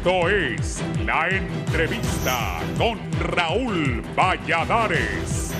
Esto es La Entrevista con Raúl Valladares.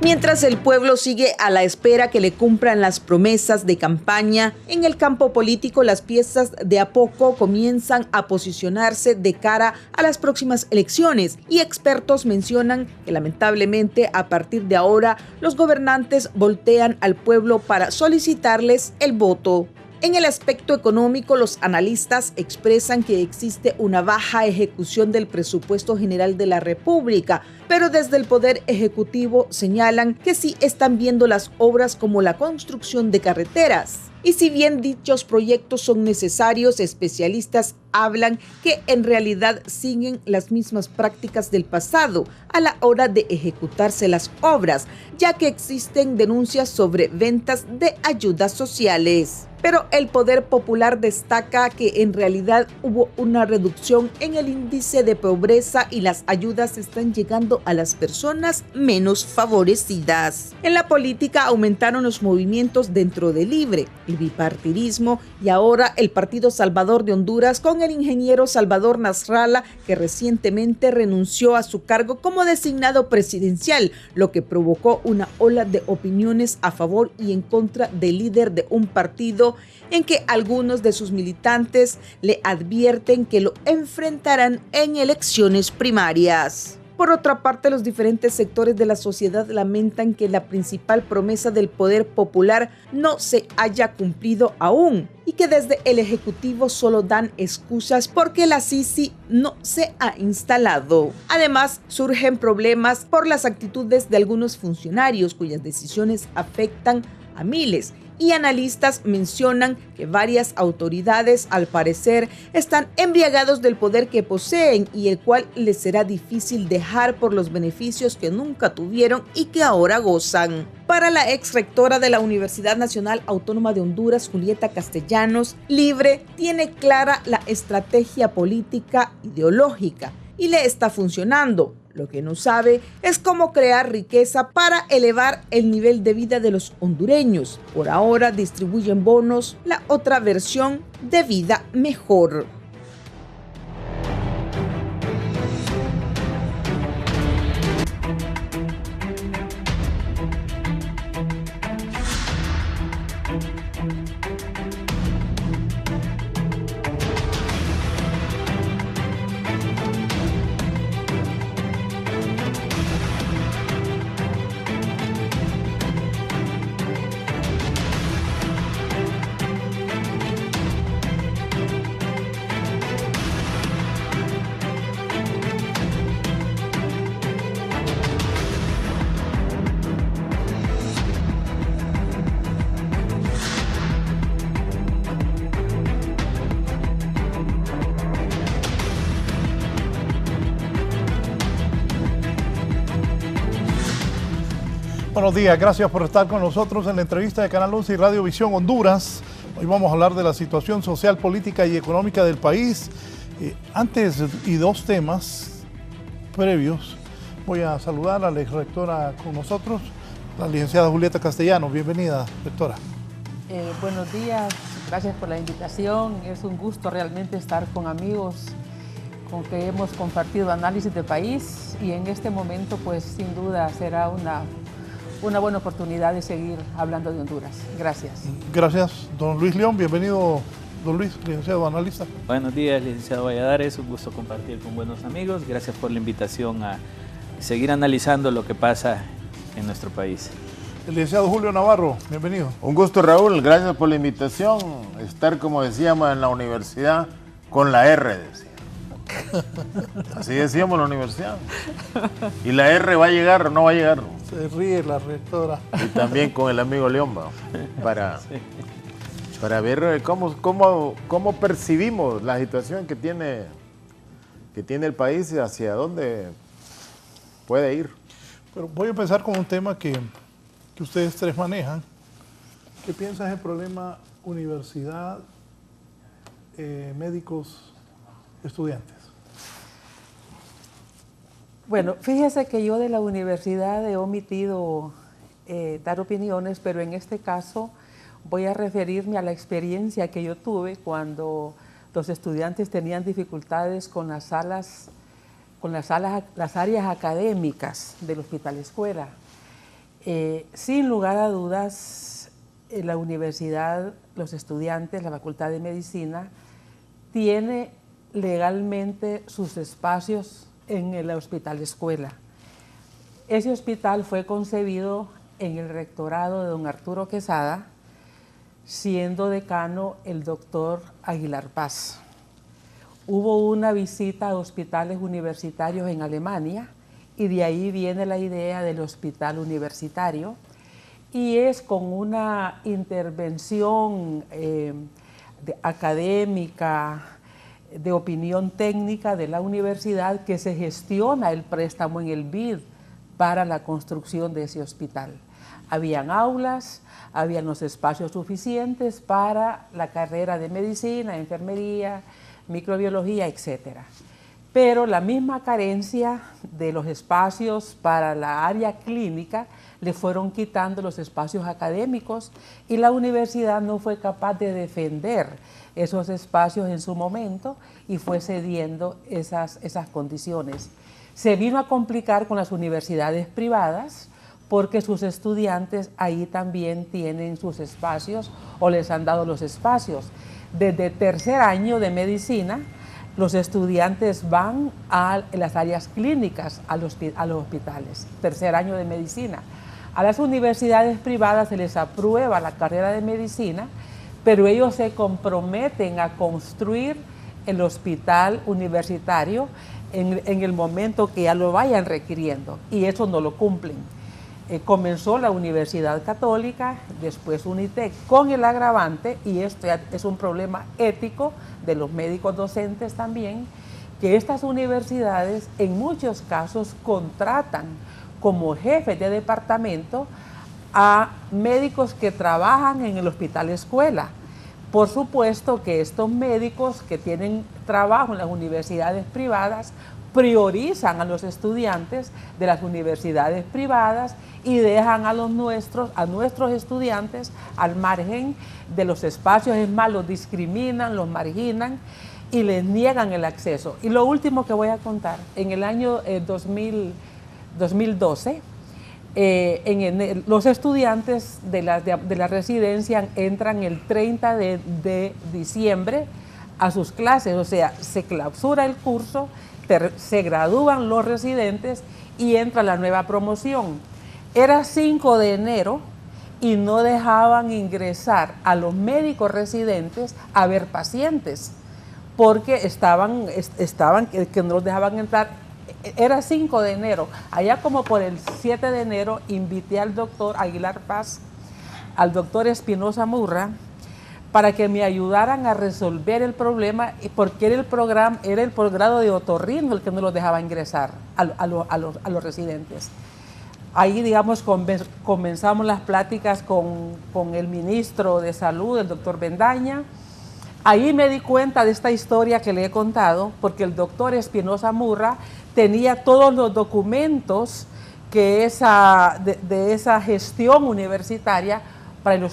Mientras el pueblo sigue a la espera que le cumplan las promesas de campaña, en el campo político las piezas de a poco comienzan a posicionarse de cara a las próximas elecciones y expertos mencionan que lamentablemente a partir de ahora los gobernantes voltean al pueblo para solicitarles el voto. En el aspecto económico, los analistas expresan que existe una baja ejecución del presupuesto general de la República, pero desde el Poder Ejecutivo señalan que sí están viendo las obras como la construcción de carreteras. Y si bien dichos proyectos son necesarios, especialistas hablan que en realidad siguen las mismas prácticas del pasado a la hora de ejecutarse las obras, ya que existen denuncias sobre ventas de ayudas sociales. Pero el Poder Popular destaca que en realidad hubo una reducción en el índice de pobreza y las ayudas están llegando a las personas menos favorecidas. En la política aumentaron los movimientos dentro de Libre, el bipartidismo y ahora el Partido Salvador de Honduras con el ingeniero Salvador Nasralla, que recientemente renunció a su cargo como designado presidencial, lo que provocó una ola de opiniones a favor y en contra del líder de un partido en que algunos de sus militantes le advierten que lo enfrentarán en elecciones primarias. Por otra parte, los diferentes sectores de la sociedad lamentan que la principal promesa del Poder Popular no se haya cumplido aún y que desde el Ejecutivo solo dan excusas porque la Sisi no se ha instalado. Además, surgen problemas por las actitudes de algunos funcionarios cuyas decisiones afectan a miles. Y analistas mencionan que varias autoridades, al parecer, están embriagados del poder que poseen y el cual les será difícil dejar por los beneficios que nunca tuvieron y que ahora gozan. Para la ex rectora de la Universidad Nacional Autónoma de Honduras, Julieta Castellanos, Libre tiene clara la estrategia política ideológica y le está funcionando. Lo que no sabe es cómo crear riqueza para elevar el nivel de vida de los hondureños. Por ahora distribuyen bonos, la otra versión de vida mejor. Buenos días, gracias por estar con nosotros en la entrevista de Canal 11 y Radio Visión Honduras. Hoy vamos a hablar de la situación social, política y económica del país. Antes y dos temas previos, voy a saludar a la exrectora con nosotros, la licenciada Julieta Castellanos. Bienvenida, rectora. Buenos días, gracias por la invitación. Es un gusto realmente estar con amigos con que hemos compartido análisis del país y en este momento pues sin duda será una buena oportunidad de seguir hablando de Honduras. Gracias. Gracias, don Luis León. Bienvenido, don Luis, licenciado analista. Buenos días, licenciado Valladares. Un gusto compartir con buenos amigos. Gracias por la invitación a seguir analizando lo que pasa en nuestro país. El licenciado Julio Navarro, bienvenido. Un gusto, Raúl. Gracias por la invitación. Estar, como decíamos, en la universidad con la R, decía. Así decíamos en la universidad. ¿Y la R va a llegar o no va a llegar? Se ríe la rectora. Y también con el amigo León, para... Sí. para ver cómo percibimos la situación que tiene el país y hacia dónde puede ir. Pero voy a empezar con un tema que ustedes tres manejan. ¿Qué piensas del problema universidad, médicos, estudiantes? Bueno, fíjese que yo de la universidad he omitido dar opiniones, pero en este caso voy a referirme a la experiencia que yo tuve cuando los estudiantes tenían dificultades con las áreas académicas del Hospital Escuela. Sin lugar a dudas, la universidad, los estudiantes, la Facultad de Medicina, tiene legalmente sus espacios en el Hospital Escuela. Ese hospital fue concebido en el rectorado de don Arturo Quesada, siendo decano el doctor Aguilar Paz. Hubo una visita a hospitales universitarios en Alemania y de ahí viene la idea del hospital universitario, y es con una intervención académica, de opinión técnica de la universidad, que se gestiona el préstamo en el BID para la construcción de ese hospital. Habían aulas, habían los espacios suficientes para la carrera de medicina, enfermería, microbiología, etc. Pero la misma carencia de los espacios para la área clínica le fueron quitando los espacios académicos y la universidad no fue capaz de defender esos espacios en su momento y fue cediendo esas condiciones. Se vino a complicar con las universidades privadas porque sus estudiantes ahí también tienen sus espacios o les han dado los espacios. Desde tercer año de medicina, los estudiantes van a las áreas clínicas, a los hospitales, tercer año de medicina. A las universidades privadas se les aprueba la carrera de medicina, pero ellos se comprometen a construir el hospital universitario en el momento que ya lo vayan requiriendo, y eso no lo cumplen. Comenzó la Universidad Católica, después Unitec, con el agravante, y esto ya es un problema ético de los médicos docentes también, que estas universidades en muchos casos contratan como jefes de departamento a médicos que trabajan en el Hospital Escuela. Por supuesto que estos médicos que tienen trabajo en las universidades privadas priorizan a los estudiantes de las universidades privadas y dejan a nuestros estudiantes al margen de los espacios. Es más, los discriminan, los marginan y les niegan el acceso. Y lo último que voy a contar, en el año 2012, los estudiantes de la residencia entran el 30 de diciembre a sus clases, o sea, se clausura el curso, se gradúan los residentes y entra la nueva promoción. Era 5 de enero y no dejaban ingresar a los médicos residentes a ver pacientes, porque que no los dejaban entrar. Era 5 de enero, allá como por el 7 de enero invité al doctor Aguilar Paz, al doctor Espinosa Murra, para que me ayudaran a resolver el problema, porque era el programa de otorrino el que no los dejaba ingresar a los residentes. Ahí, digamos, comenzamos las pláticas con el ministro de Salud, el doctor Bendaña. Ahí me di cuenta de esta historia que le he contado, porque el doctor Espinosa Murra tenía todos los documentos de esa gestión universitaria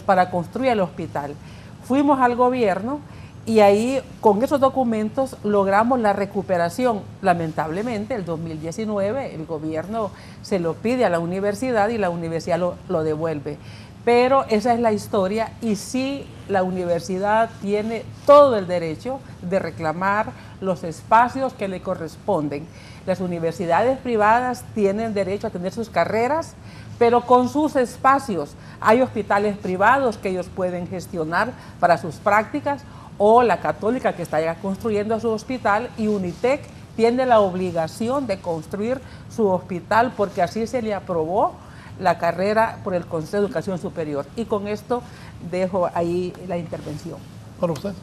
para construir el hospital. Fuimos al gobierno y ahí con esos documentos logramos la recuperación. Lamentablemente, el 2019 el gobierno se lo pide a la universidad y la universidad lo devuelve. Pero esa es la historia, y sí, la universidad tiene todo el derecho de reclamar los espacios que le corresponden. Las universidades privadas tienen derecho a tener sus carreras, pero con sus espacios. Hay hospitales privados que ellos pueden gestionar para sus prácticas, o la Católica, que está ya construyendo su hospital, y Unitec tiene la obligación de construir su hospital porque así se le aprobó la carrera por el Consejo de Educación Superior. Y con esto dejo ahí la intervención. ¿Para usted?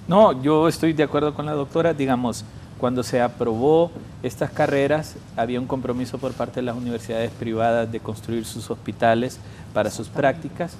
No, yo estoy de acuerdo con la doctora. Digamos, cuando se aprobó estas carreras, había un compromiso por parte de las universidades privadas de construir sus hospitales para sus prácticas.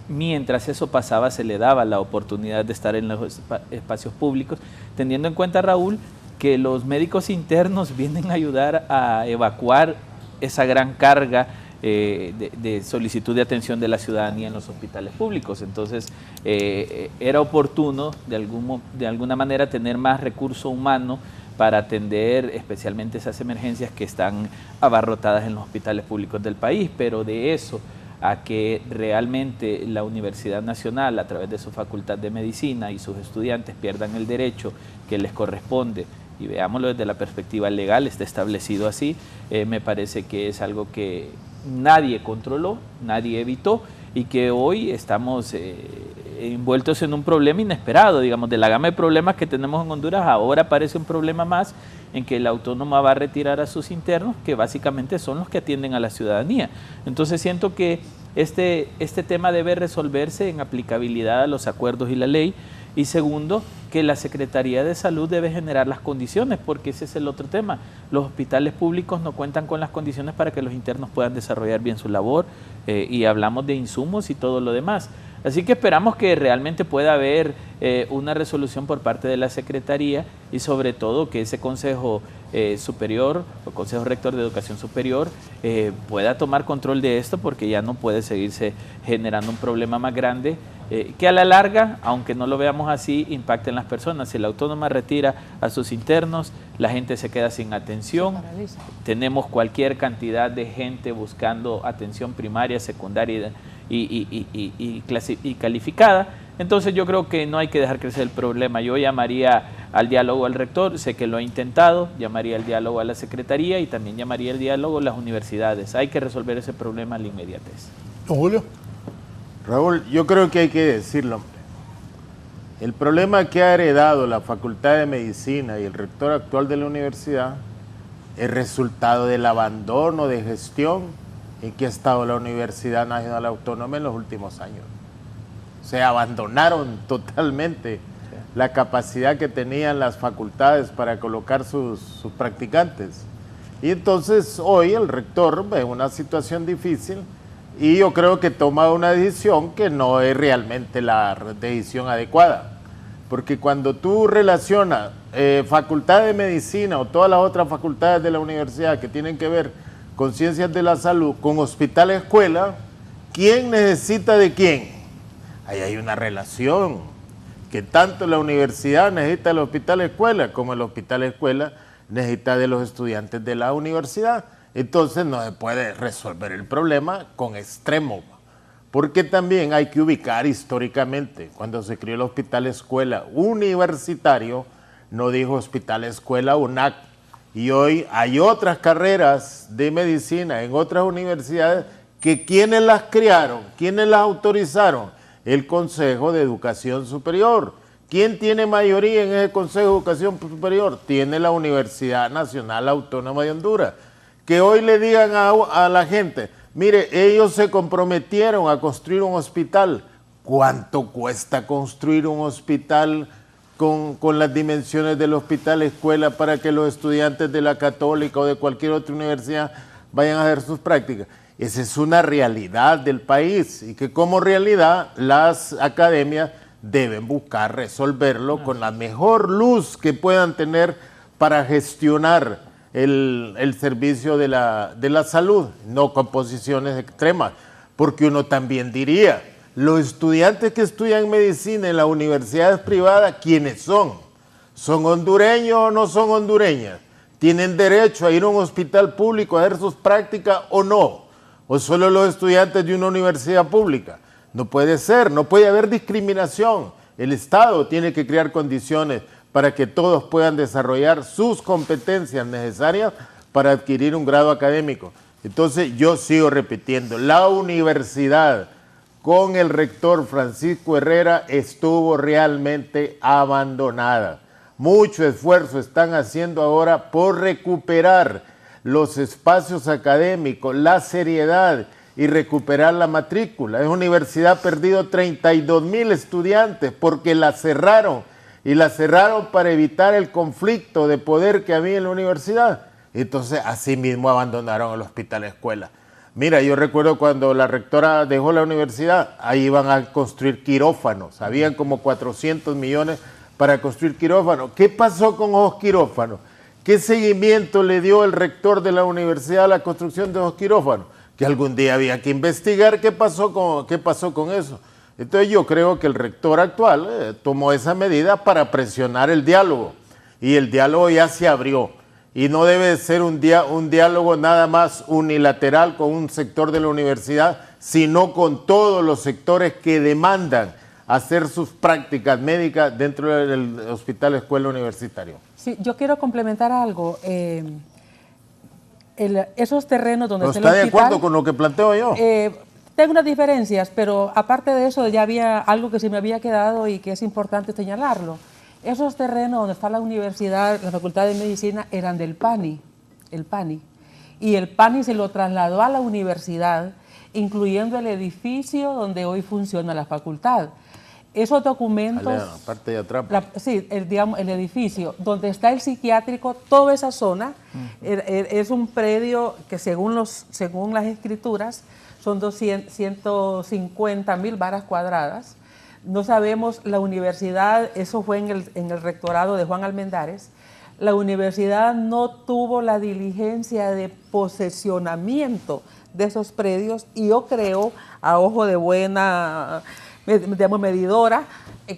Mientras eso pasaba, se le daba la oportunidad de estar en los espacios públicos, teniendo en cuenta, Raúl, que los médicos internos vienen a ayudar a evacuar esa gran carga de solicitud de atención de la ciudadanía en los hospitales públicos. Entonces, era oportuno de alguna manera tener más recurso humano para atender especialmente esas emergencias que están abarrotadas en los hospitales públicos del país, pero de eso a que realmente la Universidad Nacional, a través de su Facultad de Medicina y sus estudiantes pierdan el derecho que les corresponde, y veámoslo desde la perspectiva legal, está establecido así, me parece que es algo que nadie controló, nadie evitó, y que hoy estamos envueltos en un problema inesperado. Digamos, de la gama de problemas que tenemos en Honduras, ahora aparece un problema más en que la autónoma va a retirar a sus internos, que básicamente son los que atienden a la ciudadanía. Entonces siento que este tema debe resolverse en aplicabilidad a los acuerdos y la ley, y segundo, que la Secretaría de Salud debe generar las condiciones, porque ese es el otro tema. Los hospitales públicos no cuentan con las condiciones para que los internos puedan desarrollar bien su labor, y hablamos de insumos y todo lo demás. Así que esperamos que realmente pueda haber una resolución por parte de la Secretaría, y sobre todo que ese Consejo Superior o Consejo Rector de Educación Superior pueda tomar control de esto, porque ya no puede seguirse generando un problema más grande que a la larga, aunque no lo veamos así, impacta en las personas. Si la autónoma retira a sus internos, la gente se queda sin atención, tenemos cualquier cantidad de gente buscando atención primaria, secundaria y calificada. Entonces yo creo que no hay que dejar crecer el problema. Yo llamaría al diálogo al rector, sé que lo ha intentado, llamaría al diálogo a la Secretaría y también llamaría al diálogo a las universidades. Hay que resolver ese problema a la inmediatez. Don Julio. Raúl, yo creo que hay que decirlo. El problema que ha heredado la Facultad de Medicina y el rector actual de la universidad es resultado del abandono de gestión en que ha estado la Universidad Nacional Autónoma en los últimos años. Se abandonaron totalmente la capacidad que tenían las facultades para colocar sus practicantes. Y entonces hoy el rector ve una situación difícil, y yo creo que toma una decisión que no es realmente la decisión adecuada. Porque cuando tú relacionas Facultad de Medicina o todas las otras facultades de la universidad que tienen que ver con ciencias de la salud, con hospital escuela, ¿quién necesita de quién? Ahí hay una relación, que tanto la universidad necesita del hospital escuela como el hospital escuela necesita de los estudiantes de la universidad. Entonces no se puede resolver el problema con extremo, porque también hay que ubicar históricamente. Cuando se creó el hospital escuela universitario, no dijo hospital escuela UNAC, y hoy hay otras carreras de medicina en otras universidades que quienes las crearon, quienes las autorizaron, el Consejo de Educación Superior. ¿Quién tiene mayoría en ese Consejo de Educación Superior? Tiene la Universidad Nacional Autónoma de Honduras. Que hoy le digan a la gente, mire, ellos se comprometieron a construir un hospital. ¿Cuánto cuesta construir un hospital con las dimensiones del hospital escuela para que los estudiantes de la Católica o de cualquier otra universidad vayan a hacer sus prácticas? Esa es una realidad del país, y que como realidad las academias deben buscar resolverlo con la mejor luz que puedan tener para gestionar el servicio de la salud, no con posiciones extremas, porque uno también diría, los estudiantes que estudian medicina en las universidades privadas, ¿quiénes son? ¿Son hondureños o no son hondureñas? ¿Tienen derecho a ir a un hospital público a hacer sus prácticas o no? ¿O solo los estudiantes de una universidad pública? No puede ser, no puede haber discriminación. El Estado tiene que crear condiciones para que todos puedan desarrollar sus competencias necesarias para adquirir un grado académico. Entonces yo sigo repitiendo, la universidad con el rector Francisco Herrera estuvo realmente abandonada. Mucho esfuerzo están haciendo ahora por recuperar los espacios académicos, la seriedad y recuperar la matrícula. Esa universidad ha perdido 32,000 estudiantes porque la cerraron, y la cerraron para evitar el conflicto de poder que había en la universidad. Entonces, así mismo abandonaron el hospital escuela. Mira, yo recuerdo cuando la rectora dejó la universidad, ahí iban a construir quirófanos, habían como 400 millones para construir quirófanos. ¿Qué pasó con esos quirófanos? ¿Qué seguimiento le dio el rector de la universidad a la construcción de esos quirófanos? Que algún día había que investigar qué pasó con eso. Entonces yo creo que el rector actual tomó esa medida para presionar el diálogo, y el diálogo ya se abrió. Y no debe ser un diálogo nada más unilateral con un sector de la universidad, sino con todos los sectores que demandan hacer sus prácticas médicas dentro del hospital escuela universitario. Sí, yo quiero complementar algo. Esos terrenos donde está el hospital, ¿está de acuerdo con lo que planteo yo? Tengo unas diferencias, pero aparte de eso ya había algo que se me había quedado y que es importante señalarlo. Esos terrenos donde está la universidad, la Facultad de Medicina, eran del PANI, y el PANI se lo trasladó a la universidad, incluyendo el edificio donde hoy funciona la facultad. Esos documentos... La parte de atrás. Sí, el edificio donde está el psiquiátrico, toda esa zona, es un predio que según las escrituras son 150,000 varas cuadradas. No sabemos, la universidad, eso fue en el rectorado de Juan Almendares, la universidad no tuvo la diligencia de posesionamiento de esos predios, y yo creo, a ojo de buena, digamos, medidora,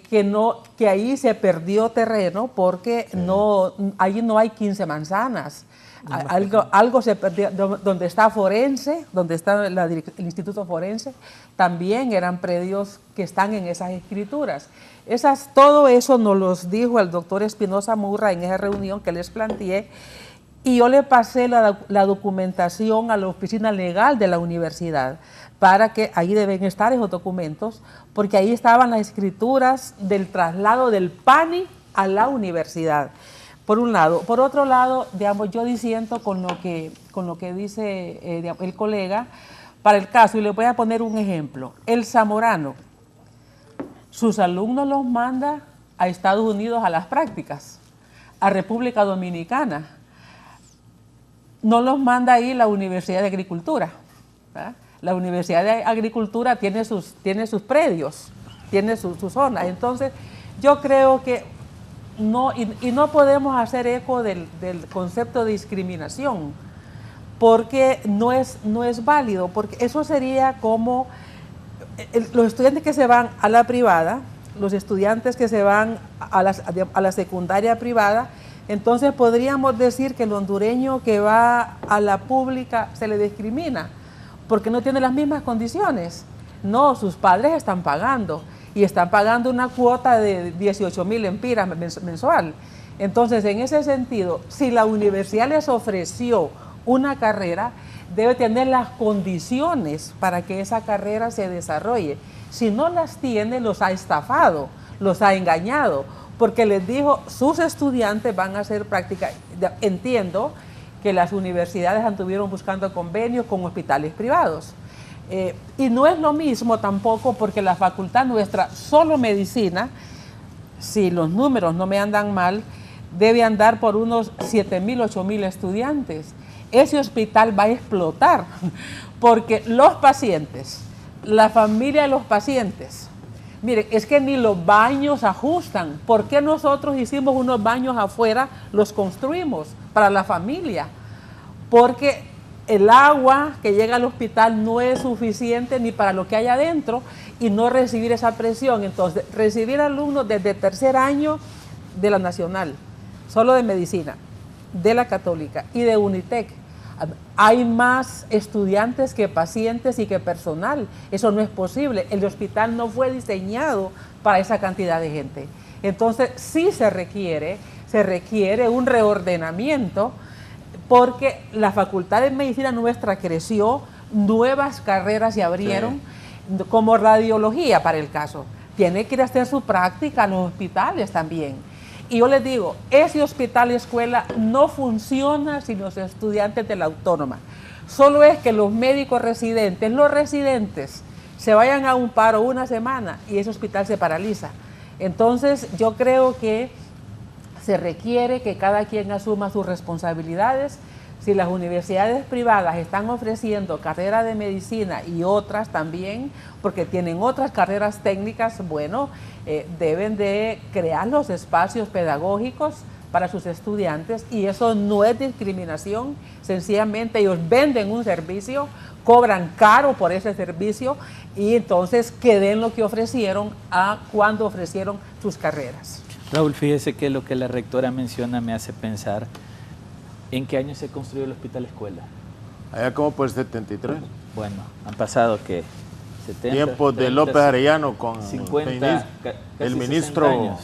que ahí se perdió terreno porque allí no hay 15 manzanas. Algo se perdió. Donde está Forense, donde está el Instituto Forense, también eran predios que están en esas escrituras. Todo eso nos los dijo el doctor Espinosa Murra en esa reunión que les planteé, y yo le pasé la documentación a la oficina legal de la universidad para que ahí deben estar esos documentos, porque ahí estaban las escrituras del traslado del PANI a la universidad. Por un lado. Por otro lado, digamos, yo disiento con lo que dice el colega para el caso, y le voy a poner un ejemplo. El Zamorano, sus alumnos los manda a Estados Unidos a las prácticas, a República Dominicana. No los manda ahí la Universidad de Agricultura, ¿verdad? La Universidad de Agricultura tiene sus predios, tiene su zona. Entonces, yo creo que no podemos hacer eco del concepto de discriminación, porque no es válido, porque eso sería como los estudiantes que se van a la privada, los estudiantes que se van a la secundaria privada. Entonces podríamos decir que el hondureño que va a la pública se le discrimina porque no tiene las mismas condiciones. No, sus padres están pagando, y están pagando una cuota de 18,000 lempiras mensual. Entonces, en ese sentido, si la universidad les ofreció una carrera, debe tener las condiciones para que esa carrera se desarrolle. Si no las tiene, los ha estafado, los ha engañado, porque les dijo, sus estudiantes van a hacer práctica. Entiendo que las universidades anduvieron buscando convenios con hospitales privados. Y no es lo mismo tampoco, porque la facultad nuestra, solo medicina, si los números no me andan mal, debe andar por unos 7,000, 8,000 estudiantes. Ese hospital va a explotar, porque los pacientes, la familia de los pacientes, miren, es que ni los baños ajustan. ¿Por qué nosotros hicimos unos baños afuera, los construimos para la familia? Porque el agua que llega al hospital no es suficiente ni para lo que hay adentro, y no recibir esa presión. Entonces, recibir alumnos desde tercer año de la Nacional, solo de Medicina, de la Católica y de Unitec, hay más estudiantes que pacientes y que personal. Eso no es posible. El hospital no fue diseñado para esa cantidad de gente. Entonces, sí se requiere un reordenamiento, porque la Facultad de Medicina nuestra creció, nuevas carreras se abrieron, sí, como radiología para el caso. Tiene que ir a hacer su práctica a los hospitales también. Y yo les digo, ese hospital escuela no funciona sin los estudiantes de la autónoma, Solo es que los médicos residentes, se vayan a un paro una semana y ese hospital se paraliza. Entonces yo creo que se requiere que cada quien asuma sus responsabilidades. Si las universidades privadas están ofreciendo carrera de medicina y otras también, porque tienen otras carreras técnicas, bueno, deben de crear los espacios pedagógicos para sus estudiantes, y eso no es discriminación, sencillamente ellos venden un servicio, cobran caro por ese servicio, y entonces que den lo que ofrecieron a cuando ofrecieron sus carreras. Raúl, fíjese que lo que la rectora menciona me hace pensar, ¿en qué año se construyó el hospital escuela? Allá como por el 73. Bueno, han pasado que 70, tiempos de 30, López Arellano con 50, el ministro.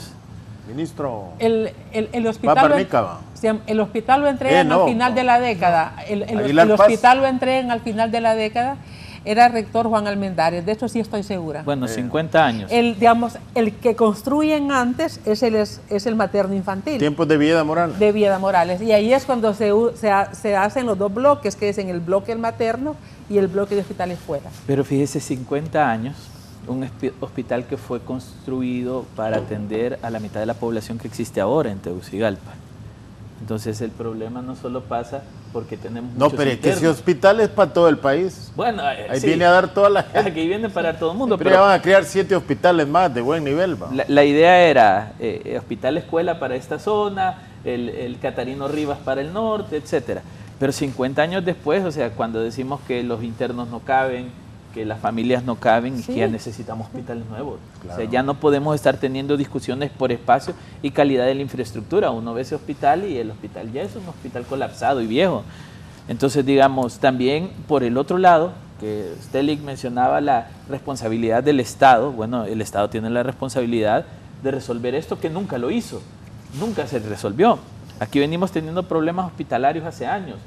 Ministro el hospital lo entregan al final de la década. El hospital lo entregan al final de la década. Era el rector Juan Almendares, de eso sí estoy segura. Bueno, 50 años. El que construyen antes es el materno infantil. Tiempos de Vieda Morales. De Vieda Morales. Y ahí es cuando se hacen los dos bloques, que es en el bloque del materno y el bloque de hospital escuela. Pero fíjese, 50 años, un hospital que fue construido para atender a la mitad de la población que existe ahora en Tegucigalpa. Entonces el problema no solo pasa porque tenemos muchos pero es que ese hospital es para todo el país. Bueno, ahí sí, viene a dar toda la gente. Aquí viene para todo el mundo. Pero ya van a crear 7 hospitales más de buen nivel. La idea era hospital escuela para esta zona, el Catarino Rivas para el norte, etcétera. Pero 50 años después, o sea, cuando decimos que los internos no caben, que las familias no caben, sí, y que ya necesitamos hospitales nuevos. Claro. O sea, ya no podemos estar teniendo discusiones por espacio y calidad de la infraestructura. Uno ve ese hospital y el hospital ya es un hospital colapsado y viejo. Entonces, digamos, también por el otro lado, que Stelic mencionaba la responsabilidad del Estado. Bueno, el Estado tiene la responsabilidad de resolver esto, que nunca lo hizo, nunca se resolvió. Aquí venimos teniendo problemas hospitalarios hace años.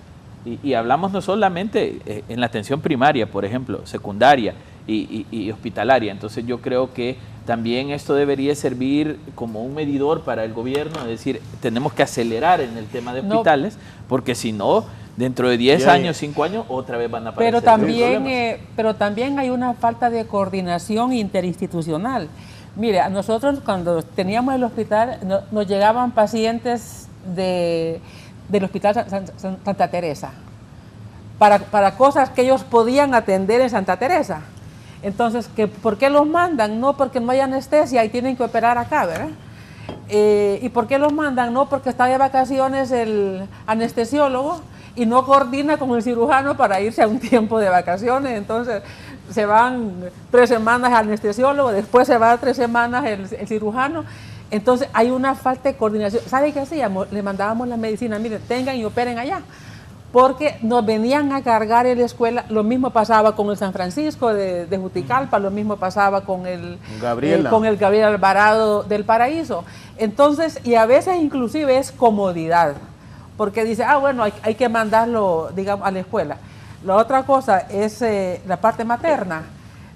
Y hablamos no solamente en la atención primaria, por ejemplo, secundaria y hospitalaria. Entonces yo creo que también esto debería servir como un medidor para el gobierno, es decir, tenemos que acelerar en el tema de hospitales, porque si no, dentro de 10 años, 5 años, otra vez van a aparecer pero también hay una falta de coordinación interinstitucional. Mire, a nosotros cuando teníamos el hospital, nos llegaban pacientes del Hospital Santa Teresa, para cosas que ellos podían atender en Santa Teresa. Entonces, ¿por qué los mandan? No, porque no hay anestesia y tienen que operar acá, ¿verdad? ¿Y por qué los mandan? No, porque está de vacaciones el anestesiólogo y no coordina con el cirujano para irse a un tiempo de vacaciones. Entonces, se van 3 semanas el anestesiólogo, después se va 3 semanas el cirujano. Entonces hay una falta de coordinación. ¿Sabe qué hacíamos? Le mandábamos la medicina, miren, tengan y operen allá. Porque nos venían a cargar en la escuela. Lo mismo pasaba con el San Francisco de Juticalpa, lo mismo pasaba con el Gabriel Alvarado del Paraíso. Entonces, y a veces inclusive es comodidad. Porque dice, bueno, hay que mandarlo, digamos, a la escuela. La otra cosa es la parte materna.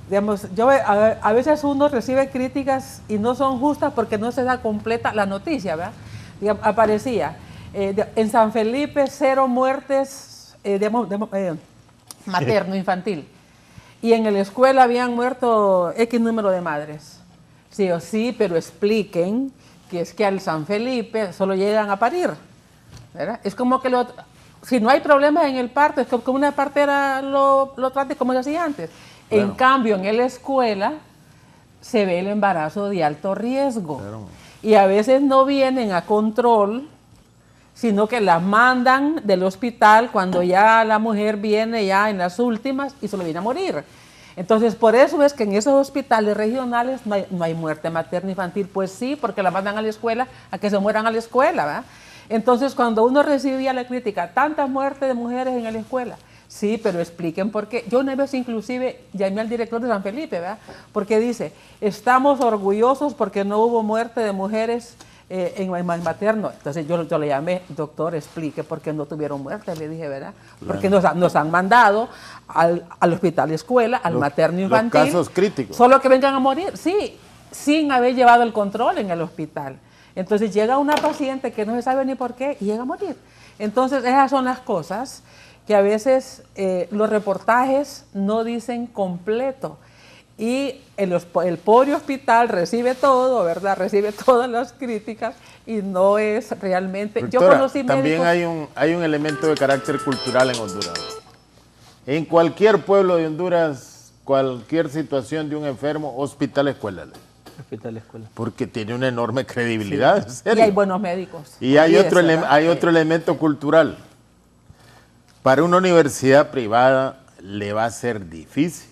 Digamos, a veces uno recibe críticas y no son justas porque no se da completa la noticia, ¿verdad? Digamos, aparecía en San Felipe 0 muertes materno-infantil, y en la escuela habían muerto X número de madres. Sí o sí, pero expliquen que es que al San Felipe solo llegan a parir, ¿verdad? Es como que si no hay problemas en el parto, es como una partera lo trate como se hacía antes. Claro. En cambio, en la escuela se ve el embarazo de alto riesgo. Claro. Y a veces no vienen a control, sino que las mandan del hospital cuando ya la mujer viene ya en las últimas y se le viene a morir. Entonces, por eso es que en esos hospitales regionales no hay muerte materna infantil. Pues sí, porque la mandan a la escuela a que se mueran a la escuela, ¿verdad? Entonces, cuando uno recibía la crítica, tantas muertes de mujeres en la escuela, sí, pero expliquen por qué. Yo una vez inclusive llamé al director de San Felipe, ¿verdad? Porque dice, estamos orgullosos porque no hubo muerte de mujeres en materno. Entonces yo le llamé, doctor, explique por qué no tuvieron muerte, le dije, ¿verdad? Porque nos han mandado al hospital escuela, al materno infantil. Los casos críticos. Solo que vengan a morir, sí, sin haber llevado el control en el hospital. Entonces llega una paciente que no se sabe ni por qué y llega a morir. Entonces esas son las cosas que a veces los reportajes no dicen completo. Y el pobre hospital recibe todo, ¿verdad? Recibe todas las críticas y no es realmente... Doctora, yo conocí también médicos... hay un elemento de carácter cultural en Honduras. En cualquier pueblo de Honduras, cualquier situación de un enfermo, hospital escuela. Hospital escuela. Porque tiene una enorme credibilidad, en Y serio. hay buenos médicos. Y hay otro ¿verdad? elemento cultural. Para una universidad privada le va a ser difícil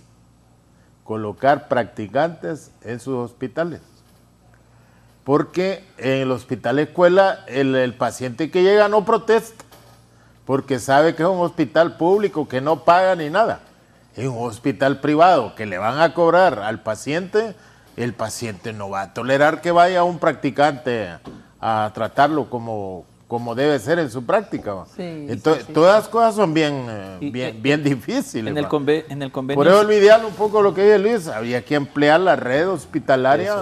colocar practicantes en sus hospitales. Porque en el hospital escuela el paciente que llega no protesta, porque sabe que es un hospital público que no paga ni nada. En un hospital privado que le van a cobrar al paciente, el paciente no va a tolerar que vaya un practicante a tratarlo como debe ser en su práctica. Sí, entonces, sí. todas las cosas son bien difíciles. En el convenio... Por eso olvidar un poco lo que dice Luis, había que emplear la red hospitalaria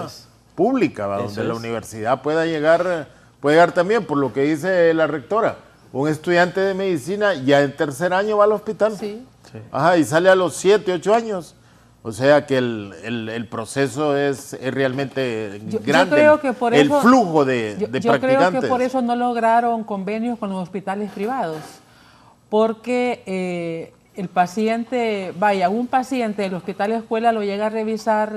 pública, donde la universidad pueda llegar también, por lo que dice la rectora. Un estudiante de medicina ya en tercer año va al hospital. Sí. Ajá, y sale a los 7, 8 años. O sea que el proceso es realmente grande. Yo creo que por el eso, flujo de yo practicantes. creo que por eso no lograron convenios con los hospitales privados. Porque el paciente, un paciente del hospital escuela lo llega a revisar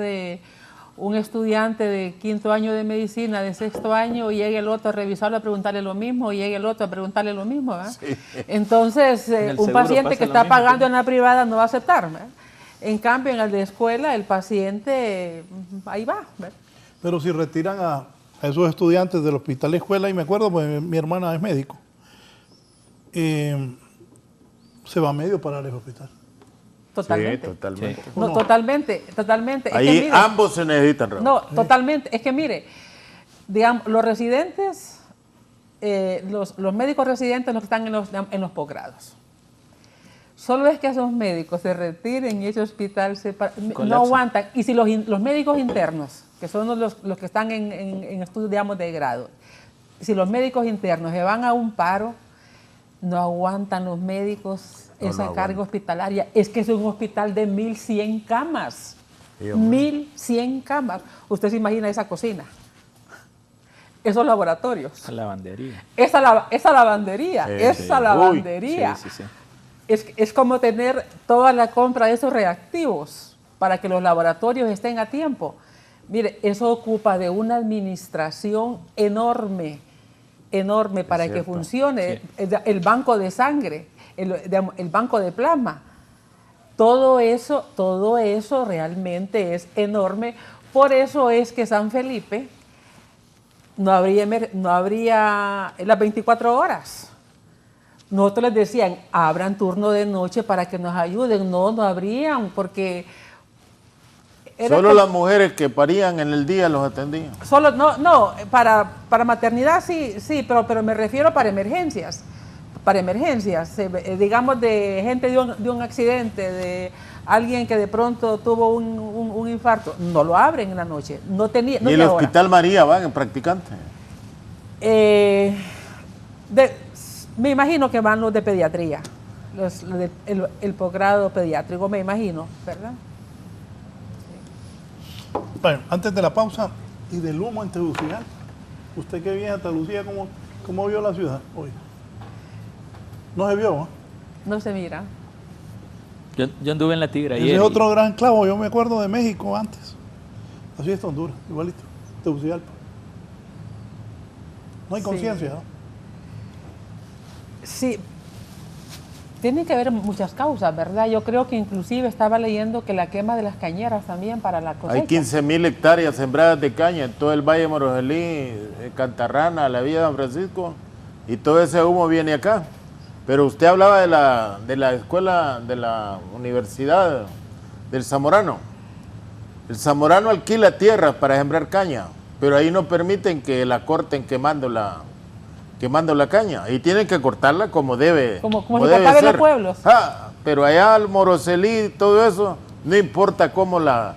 un estudiante de 5º año de medicina, de 6º año, y llega el otro a revisarlo, a preguntarle lo mismo, y llega el otro a preguntarle lo mismo. ¿verdad? Sí. Entonces, un paciente que está pagando en la privada no va a aceptar. ¿verdad? En cambio, en el de escuela, el paciente, ahí va. ¿verdad? Pero si retiran a esos estudiantes del hospital escuela, y me acuerdo, pues mi hermana es médico, se va medio para el hospital. Totalmente. Sí, totalmente. Sí. No, totalmente. Ahí es que, mire, ambos se necesitan, Raúl. No, totalmente. Es que mire, digamos, los residentes, los médicos residentes no están en los posgrados. Solo es que esos médicos se retiren y ese hospital no aguantan. Y si los médicos internos, que son los que están en estudios, digamos, de grado, si los médicos internos se van a un paro, no aguantan los médicos esa carga hospitalaria. Es que es un hospital de 1.100 camas. 1.100 camas. Usted se imagina esa cocina, esos laboratorios. Esa lavandería. Esa lavandería. Esa lavandería. Sí. Es como tener toda la compra de esos reactivos para que los laboratorios estén a tiempo. Mire, eso ocupa de una administración enorme para que funcione. Sí. El banco de sangre, el banco de plasma. Todo eso realmente es enorme. Por eso es que San Felipe no habría las 24 horas. Nosotros les decían, abran turno de noche para que nos ayuden. No habrían, porque... Solo las mujeres que parían en el día los atendían. Para maternidad sí, pero me refiero para emergencias. Para emergencias, digamos de gente de un accidente, de alguien que de pronto tuvo un infarto, no lo abren en la noche. ¿Y el Hospital María van en practicante? Me imagino que van los de pediatría, el posgrado pediátrico, me imagino, ¿verdad? Bueno, antes de la pausa y del humo en Tegucigalpa, usted que viene a Andalucía, ¿cómo vio la ciudad hoy? ¿No se vio? ¿eh? No se mira. Yo anduve en la Tigra ayer. Ese es otro gran clavo, yo me acuerdo de México antes. Así está Honduras, igualito, Tegucigalpa. No hay conciencia, ¿no? Sí, tiene que haber muchas causas, ¿verdad? Yo creo que inclusive estaba leyendo que la quema de las cañeras también para la cosecha. Hay 15.000 hectáreas sembradas de caña en todo el Valle de Morogelí, Cantarrana, la Villa de San Francisco, y todo ese humo viene acá. Pero usted hablaba de la escuela, de la universidad del Zamorano. El Zamorano alquila tierras para sembrar caña, pero ahí no permiten que la corten quemando la caña, y tienen que cortarla como debe, como se cortaba en los pueblos. Pero allá al Moroselí, todo eso, no importa cómo la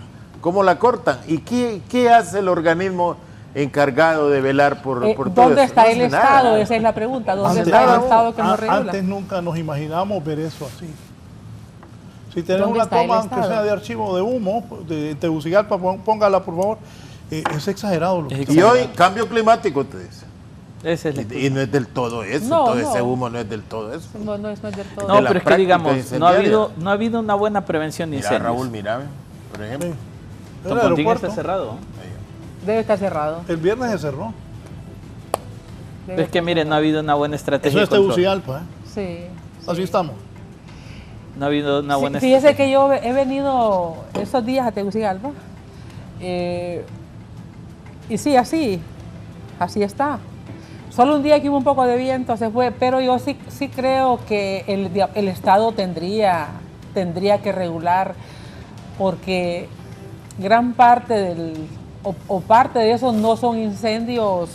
cortan. ¿Y qué hace el organismo encargado de velar por todo ¿Dónde eso? está No el hace Estado? nada. Esa es la pregunta. ¿Dónde Antes- está el Estado que nos regula? Antes nunca nos imaginábamos ver eso así. Si tenemos ¿Dónde una está el toma, aunque Estado? sea de archivo de humo, de Tegucigalpa, póngala por favor. Es exagerado lo que Es está Y hoy, pasando. cambio climático, te dice. Esa es la Y no es del todo eso, No, todo no. ese humo no es del todo eso. No es del todo. No, de la pero es que práctica digamos, incendiaria. no ha habido una buena prevención de Mira, incendios. Raúl, mira, por ejemplo. Sí. El Toncontín aeropuerto, está cerrado. Debe estar cerrado. el viernes se cerró. Debe Es que mire, no ha habido una buena estrategia. Eso es de control. Tegucigalpa, Sí. así estamos. No ha habido una buena Fíjese estrategia. que yo he venido estos días a Tegucigalpa y sí, así está. Solo un día que hubo un poco de viento se fue, pero yo sí creo que el Estado tendría que regular, porque gran parte parte de eso no son incendios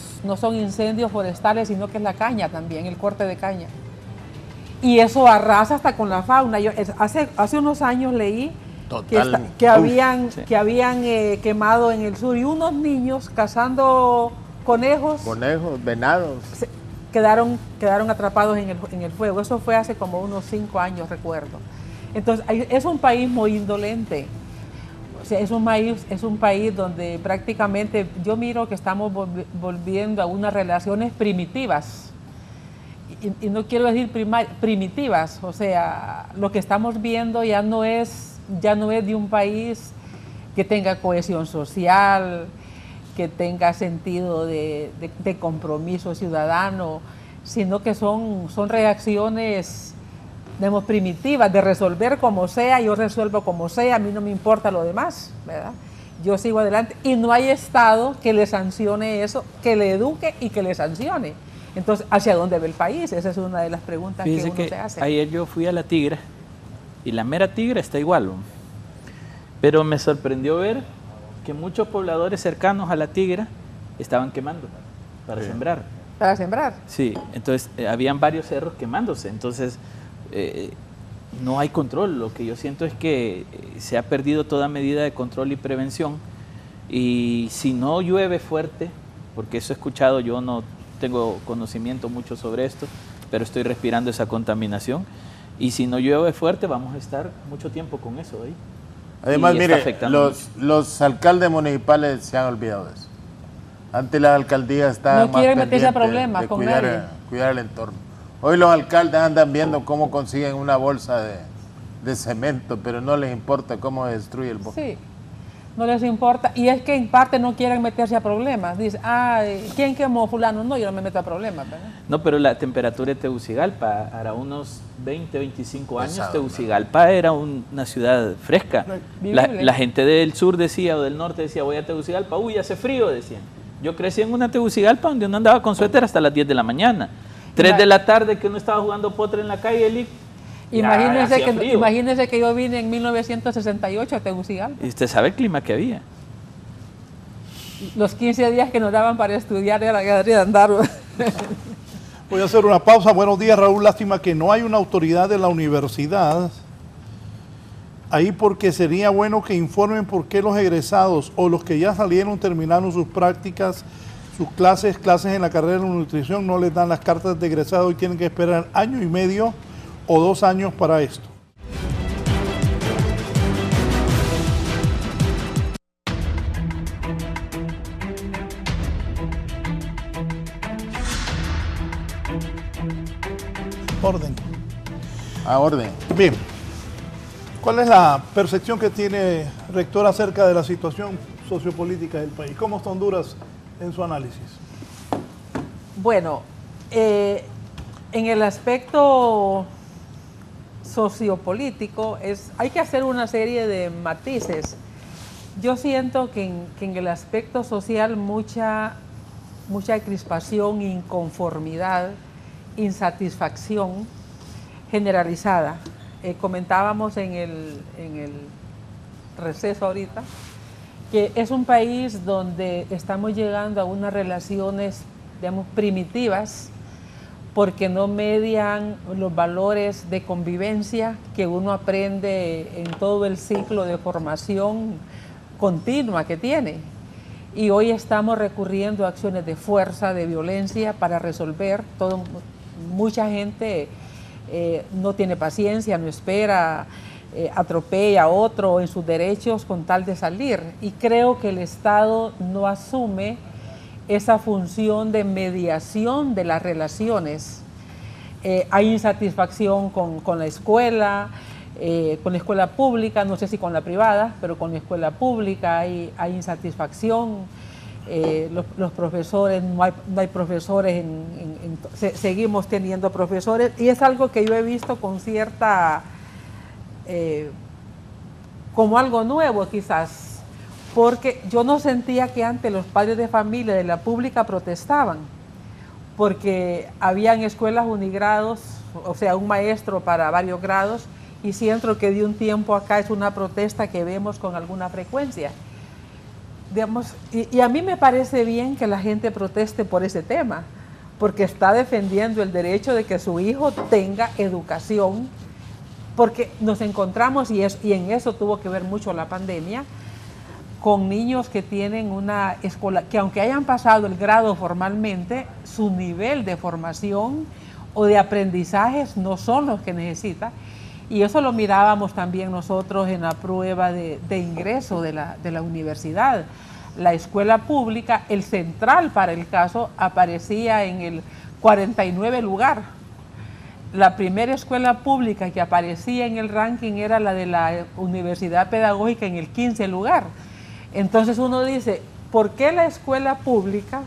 forestales, sino que es la caña también, el corte de caña. Y eso arrasa hasta con la fauna. Yo hace unos años leí Total. que habían quemado en el sur y unos niños cazando conejos Conejos, venados. quedaron atrapados en el fuego. Eso fue hace como unos 5 años, recuerdo. Entonces, es un país muy indolente. O sea, es un país donde prácticamente yo miro que estamos volviendo a unas relaciones primitivas. Y no quiero decir primitivas, o sea, lo que estamos viendo ya no es de un país que tenga cohesión social, que tenga sentido de compromiso ciudadano, sino que son reacciones, digamos, primitivas, de resolver como sea, yo resuelvo como sea, a mí no me importa lo demás, ¿verdad? Yo sigo adelante y no hay Estado que le sancione eso, que le eduque y que le sancione. Entonces, ¿hacia dónde va el país? Esa es una de las preguntas Fíjese que uno se hace. ayer yo fui a La Tigra y la mera Tigra está igual, ¿no? Pero me sorprendió ver que muchos pobladores cercanos a La Tigra estaban quemando para sembrar. Para sembrar. Sí, entonces habían varios cerros quemándose, entonces no hay control. Lo que yo siento es que se ha perdido toda medida de control y prevención, y si no llueve fuerte, porque eso he escuchado, yo no tengo conocimiento mucho sobre esto, pero estoy respirando esa contaminación, y si no llueve fuerte vamos a estar mucho tiempo con eso ahí. Además, Y está mire, afectando los alcaldes municipales se han olvidado de eso. Antes las alcaldías estaban No más quieren meterse a pendientes problemas de con nadie. cuidar el entorno. Hoy los alcaldes andan viendo cómo consiguen una bolsa de cemento, pero no les importa cómo destruye el bosque. Sí, no les importa. Y es que en parte no quieren meterse a problemas. Dicen, ¿quién quemó fulano? No, yo no me meto a problemas, ¿verdad? No, pero la temperatura de Tegucigalpa, hará unos 20, 25 años, Pesado, Tegucigalpa era una ciudad fresca. Vivible. La gente del sur decía, o del norte decía, voy a Tegucigalpa, uy, hace frío, decían. Yo crecí en una Tegucigalpa donde uno andaba con suéter hasta las 10 de la mañana. 3 de la tarde que uno estaba jugando potre en la calle, Imagínese que yo vine en 1968 a Tegucigalpa. y usted sabe el clima que había. Los 15 días que nos daban para estudiar era de andar. Voy a hacer una pausa. Buenos días, Raúl. Lástima que no hay una autoridad de la universidad ahí, porque sería bueno que informen por qué los egresados o los que ya salieron, terminaron sus prácticas, sus clases en la carrera de nutrición, no les dan las cartas de egresado y tienen que esperar 1 año y medio o 2 años para esto. Orden. A orden. Bien. ¿Cuál es la percepción que tiene, rector, acerca de la situación sociopolítica del país? ¿Cómo está Honduras en su análisis? Bueno, en el aspecto sociopolítico hay que hacer una serie de matices. Yo siento que en el aspecto social mucha crispación, inconformidad, insatisfacción generalizada. Comentábamos en el receso ahorita que es un país donde estamos llegando a unas relaciones, digamos, primitivas, porque no median los valores de convivencia que uno aprende en todo el ciclo de formación continua que tiene. y hoy estamos recurriendo a acciones de fuerza, de violencia para resolver. Mucha gente no tiene paciencia, no espera, atropella a otro en sus derechos con tal de salir. Y creo que el Estado no asume esa función de mediación de las relaciones. Hay insatisfacción con la escuela pública, no sé si con la privada, pero con la escuela pública hay insatisfacción. Los profesores, no hay profesores, seguimos teniendo profesores, y es algo que yo he visto con cierta, como algo nuevo quizás, porque yo no sentía que antes los padres de familia de la pública protestaban, porque habían escuelas unigrados, o sea, un maestro para varios grados, y siento que de un tiempo acá es una protesta que vemos con alguna frecuencia. Digamos, y a mí me parece bien que la gente proteste por ese tema, porque está defendiendo el derecho de que su hijo tenga educación, porque nos encontramos, y en eso tuvo que ver mucho la pandemia, con niños que tienen una escuela, que aunque hayan pasado el grado formalmente, su nivel de formación o de aprendizajes no son los que necesita. Y eso lo mirábamos también nosotros en la prueba de ingreso de la universidad. La escuela pública, el central para el caso, aparecía en el 49 lugar. La primera escuela pública que aparecía en el ranking era la de la Universidad Pedagógica en el 15 lugar. Entonces uno dice, ¿por qué la escuela pública,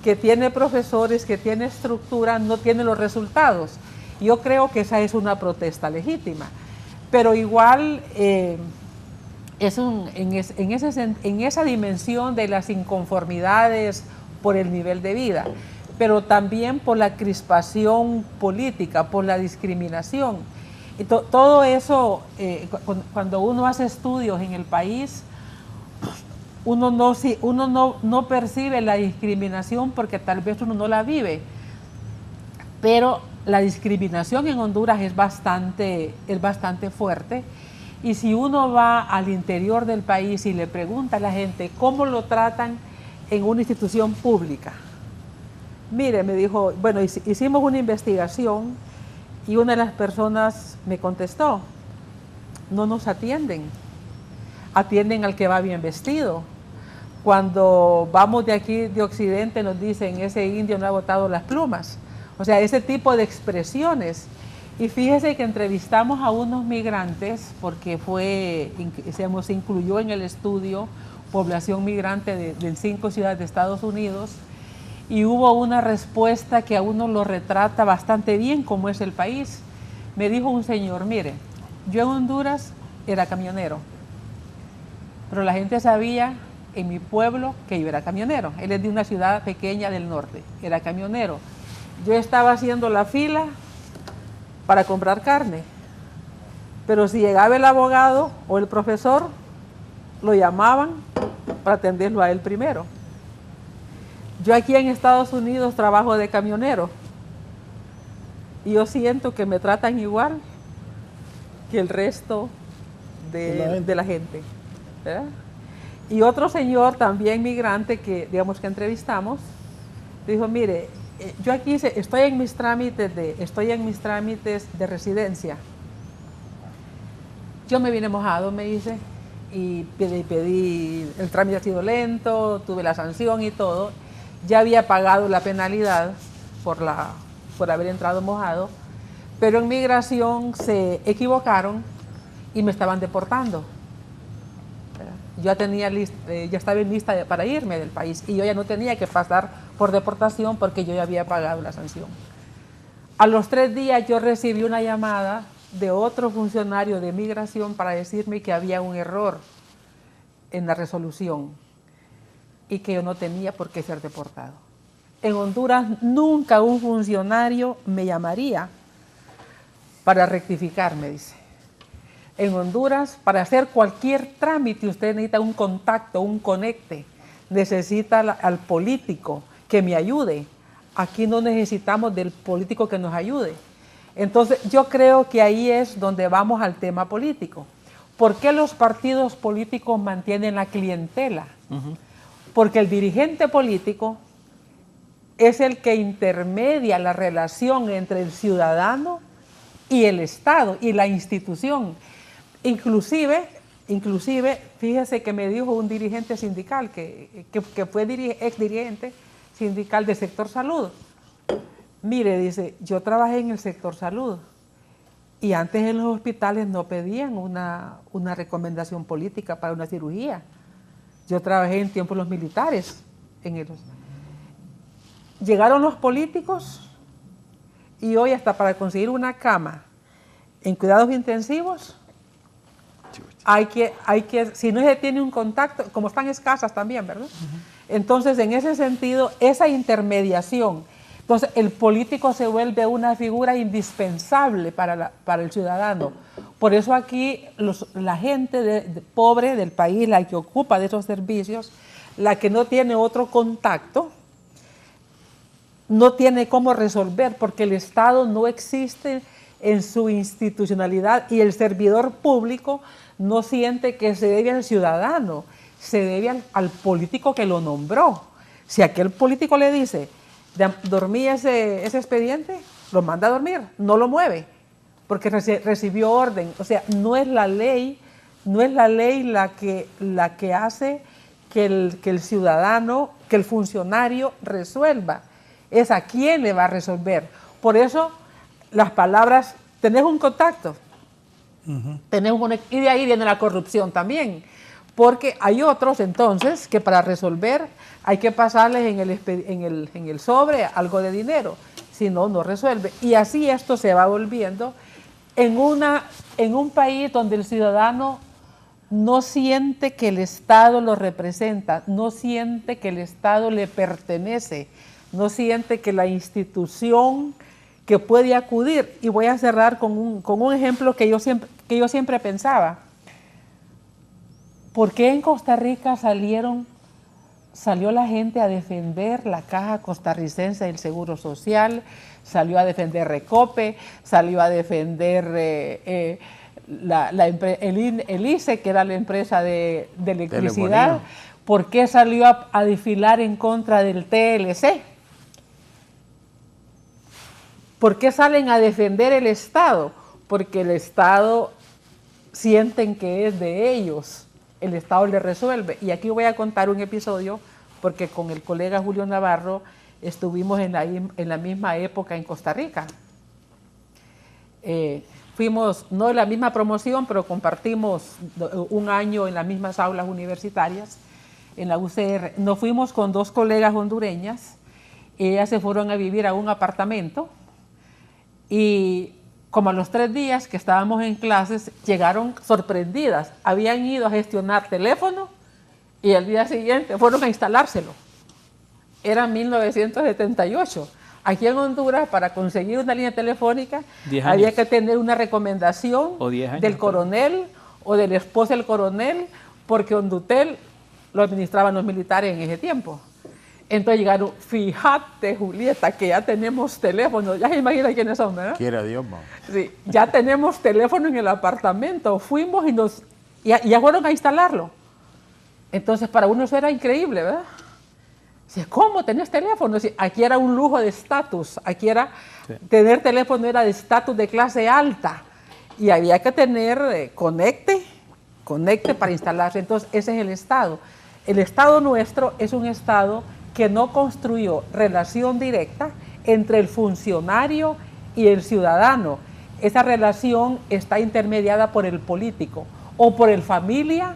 que tiene profesores, que tiene estructura, no tiene los resultados? Yo creo que esa es una protesta legítima, pero igual en esa dimensión de las inconformidades por el nivel de vida, pero también por la crispación política, por la discriminación. Y todo eso, cuando uno hace estudios en el país, uno no percibe la discriminación porque tal vez uno no la vive, pero la discriminación en Honduras es bastante fuerte, y si uno va al interior del país y le pregunta a la gente cómo lo tratan en una institución pública. Mire, me dijo, bueno, hicimos una investigación y una de las personas me contestó, no nos atienden, atienden al que va bien vestido. Cuando vamos de aquí de Occidente nos dicen, ese indio no ha botado las plumas. O sea, ese tipo de expresiones. Y fíjese que entrevistamos a unos migrantes, porque se incluyó en el estudio población migrante de 5 ciudades de Estados Unidos, y hubo una respuesta que a uno lo retrata bastante bien como es el país. Me dijo un señor, mire, yo en Honduras era camionero, pero la gente sabía en mi pueblo que yo era camionero. Él es de una ciudad pequeña del norte, era camionero. Yo estaba haciendo la fila para comprar carne, pero si llegaba el abogado o el profesor, lo llamaban para atenderlo a él primero. Yo aquí en Estados Unidos trabajo de camionero y yo siento que me tratan igual que el resto de la gente, ¿verdad? Y otro señor también migrante que, digamos, que entrevistamos, dijo, mire, yo aquí estoy en mis trámites de residencia. Yo me vine mojado, me dice, y pedí, el trámite ha sido lento, tuve la sanción y todo. Ya había pagado la penalidad por haber entrado mojado, pero en migración se equivocaron y me estaban deportando. Yo ya estaba en lista para irme del país y yo ya no tenía que pasar por deportación porque yo ya había pagado la sanción. A los 3 días yo recibí una llamada de otro funcionario de migración para decirme que había un error en la resolución y que yo no tenía por qué ser deportado. En Honduras nunca un funcionario me llamaría para rectificar, me dice. En Honduras, para hacer cualquier trámite, usted necesita un contacto, un conecte, necesita al político que me ayude. Aquí no necesitamos del político que nos ayude. Entonces, yo creo que ahí es donde vamos al tema político. ¿Por qué los partidos políticos mantienen la clientela? porque el dirigente político es el que intermedia la relación entre el ciudadano y el Estado y la institución. Inclusive, fíjese que me dijo un dirigente sindical, que fue ex dirigente sindical del sector salud. Mire, dice, yo trabajé en el sector salud y antes en los hospitales no pedían una recomendación política para una cirugía. Yo trabajé en tiempos de los militares. Llegaron los políticos y hoy hasta para conseguir una cama en cuidados intensivos hay que, si no se tiene un contacto, como están escasas también, ¿verdad? Entonces, en ese sentido, esa intermediación, entonces el político se vuelve una figura indispensable para el ciudadano. Por eso aquí la gente pobre del país, la que ocupa de esos servicios, la que no tiene otro contacto, no tiene cómo resolver, porque el Estado no existe en su institucionalidad y el servidor público no siente que se debe al ciudadano, se debe al político que lo nombró. Si aquel político le dice, dormí ese expediente, lo manda a dormir, no lo mueve, porque recibió orden. O sea, no es la ley la que hace que el ciudadano, que el funcionario resuelva, es a quién le va a resolver. Por eso las palabras, tenés un contacto, y de ahí viene la corrupción también, porque hay otros entonces que para resolver hay que pasarles en el sobre algo de dinero, si no, no resuelve. Y así esto se va volviendo en un país donde el ciudadano no siente que el Estado lo representa, no siente que el Estado le pertenece, no siente que la institución que puede acudir. Y voy a cerrar con un ejemplo que yo siempre pensaba. ¿Por qué en Costa Rica salió la gente a defender la Caja Costarricense del Seguro Social, salió a defender Recope, salió a defender el ICE, que era la empresa de electricidad? Telefonía. ¿Por qué salió a desfilar en contra del TLC? ¿Por qué salen a defender el Estado? Porque el Estado sienten que es de ellos, el Estado le resuelve. Y aquí voy a contar un episodio, porque con el colega Julio Navarro estuvimos en la misma época en Costa Rica. Fuimos, no en la misma promoción, pero compartimos un año en las mismas aulas universitarias, en la UCR. Nos fuimos con 2 colegas hondureñas, ellas se fueron a vivir a un apartamento, y como a los 3 días que estábamos en clases, llegaron sorprendidas. Habían ido a gestionar teléfono y el día siguiente fueron a instalárselo. Era 1978. Aquí en Honduras, para conseguir una línea telefónica, había que tener una recomendación del coronel o del esposo del coronel, porque Hondutel lo administraban los militares en ese tiempo. Entonces llegaron, fíjate, Julieta, que ya tenemos teléfono. Ya se imagina quiénes son, ¿verdad? Quiera Dios, mamá. Sí, ya tenemos teléfono en el apartamento. Fuimos y ya fueron a instalarlo. Entonces, para uno eso era increíble, ¿verdad? Dice, ¿cómo tenés teléfono? Dice, aquí era un lujo de estatus. Aquí era, tener teléfono era de estatus de clase alta. Y había que tener conecte para instalarse. Entonces, ese es el Estado. El Estado nuestro es un Estado que no construyó relación directa entre el funcionario y el ciudadano. Esa relación está intermediada por el político o por el familia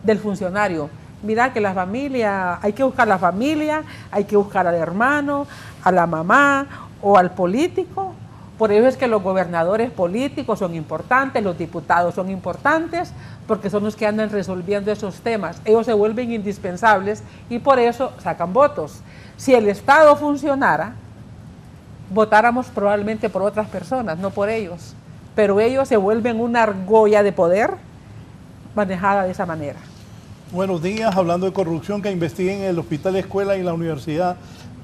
del funcionario. Mira que la familia, hay que buscar la familia, hay que buscar al hermano, a la mamá o al político. Por eso es que los gobernadores políticos son importantes, los diputados son importantes, porque son los que andan resolviendo esos temas. Ellos se vuelven indispensables y por eso sacan votos. Si el Estado funcionara, votáramos probablemente por otras personas, no por ellos. Pero ellos se vuelven una argolla de poder manejada de esa manera. Buenos días, hablando de corrupción que investiguen el Hospital Escuela y la Universidad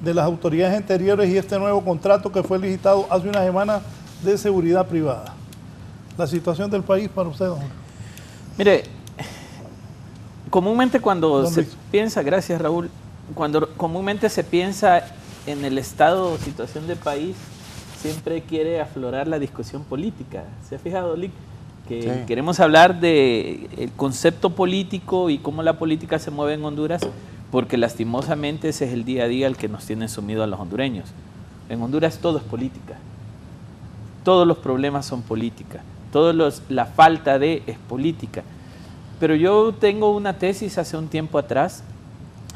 de las autoridades anteriores y este nuevo contrato que fue licitado hace una semana de seguridad privada. La situación del país para usted, don Julio. Mire, comúnmente cuando Don se Luis. piensa, gracias Raúl, cuando comúnmente se piensa en el estado o situación del país, siempre quiere aflorar la discusión política. ¿Se ha fijado, Lick? Que Sí. queremos hablar del concepto político y cómo la política se mueve en Honduras, porque lastimosamente ese es el día a día el que nos tiene sumido a los hondureños. En Honduras todo es política. Todos los problemas son política. La falta de es política. Pero yo tengo una tesis hace un tiempo atrás,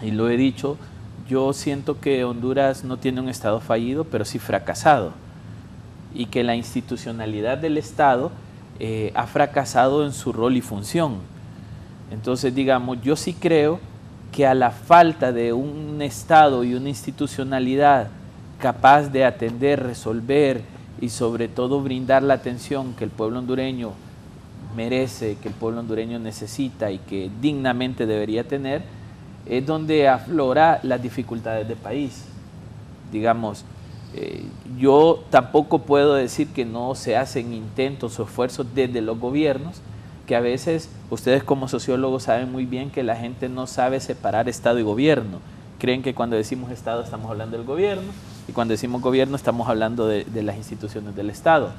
y lo he dicho, yo siento que Honduras no tiene un Estado fallido, pero sí fracasado. Y que la institucionalidad del Estado ha fracasado en su rol y función. Entonces, digamos, yo sí creo que a la falta de un Estado y una institucionalidad capaz de atender, resolver y sobre todo brindar la atención que el pueblo hondureño merece, que el pueblo hondureño necesita y que dignamente debería tener, es donde aflora las dificultades del país. Digamos, yo tampoco puedo decir que no se hacen intentos o esfuerzos desde los gobiernos, que a veces ustedes como sociólogos saben muy bien que la gente no sabe separar Estado y gobierno. Creen que cuando decimos Estado estamos hablando del gobierno y cuando decimos gobierno estamos hablando de las instituciones del Estado.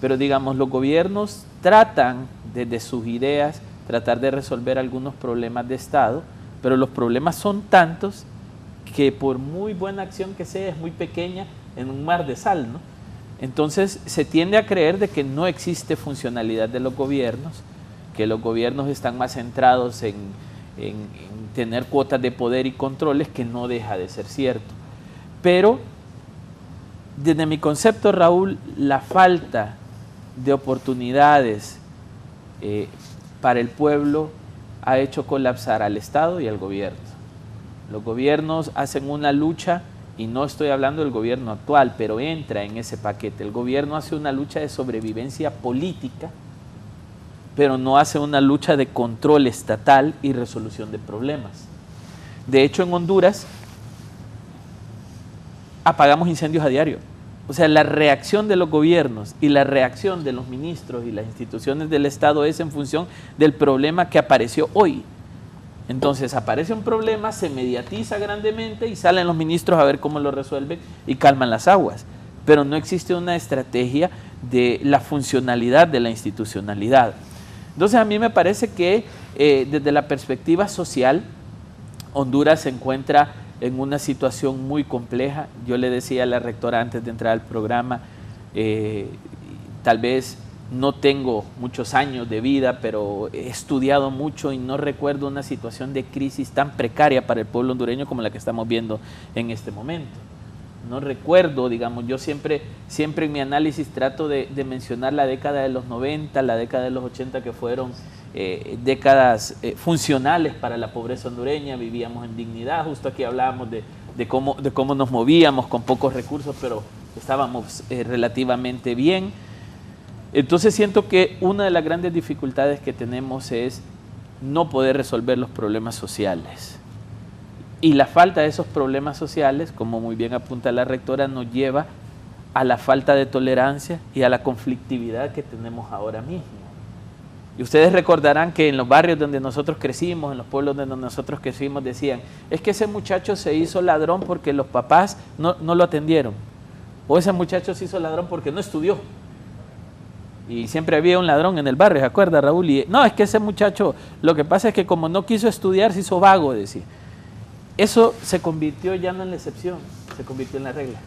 Pero digamos, los gobiernos tratan desde sus ideas, tratar de resolver algunos problemas de Estado, pero los problemas son tantos que por muy buena acción que sea, es muy pequeña en un mar de sal, ¿no? Entonces se tiende a creer de que no existe funcionalidad de los gobiernos, que los gobiernos están más centrados en tener cuotas de poder y controles, que no deja de ser cierto. Pero desde mi concepto, Raúl, la falta de oportunidades para el pueblo ha hecho colapsar al Estado y al gobierno. Los gobiernos hacen una lucha, y no estoy hablando del gobierno actual, pero entra en ese paquete. El gobierno hace una lucha de sobrevivencia política, pero no hace una lucha de control estatal y resolución de problemas. De hecho, en Honduras apagamos incendios a diario. O sea, la reacción de los gobiernos y la reacción de los ministros y las instituciones del Estado es en función del problema que apareció hoy. Entonces aparece un problema, se mediatiza grandemente y salen los ministros a ver cómo lo resuelven y calman las aguas. Pero no existe una estrategia de la funcionalidad de la institucionalidad. Entonces a mí me parece que desde la perspectiva social, Honduras se encuentra en una situación muy compleja. Yo le decía a la rectora antes de entrar al programa, tal vez no tengo muchos años de vida, pero he estudiado mucho y no recuerdo una situación de crisis tan precaria para el pueblo hondureño como la que estamos viendo en este momento. No recuerdo, digamos, yo siempre en mi análisis trato de mencionar la década de los 90, la década de los 80, que fueron décadas funcionales para la pobreza hondureña. Vivíamos en dignidad, justo aquí hablábamos de cómo nos movíamos con pocos recursos, pero estábamos relativamente bien. Entonces siento que una de las grandes dificultades que tenemos es no poder resolver los problemas sociales. Y la falta de esos problemas sociales, como muy bien apunta la rectora, nos lleva a la falta de tolerancia y a la conflictividad que tenemos ahora mismo. Y ustedes recordarán que en los barrios donde nosotros crecimos, en los pueblos donde nosotros crecimos, decían, es que ese muchacho se hizo ladrón porque los papás no lo atendieron. O ese muchacho se hizo ladrón porque no estudió. Y siempre había un ladrón en el barrio, ¿se acuerda, Raúl? Y, no, es que ese muchacho, lo que pasa es que como no quiso estudiar, se hizo vago, decía. Eso se convirtió ya no en la excepción, se convirtió en la regla.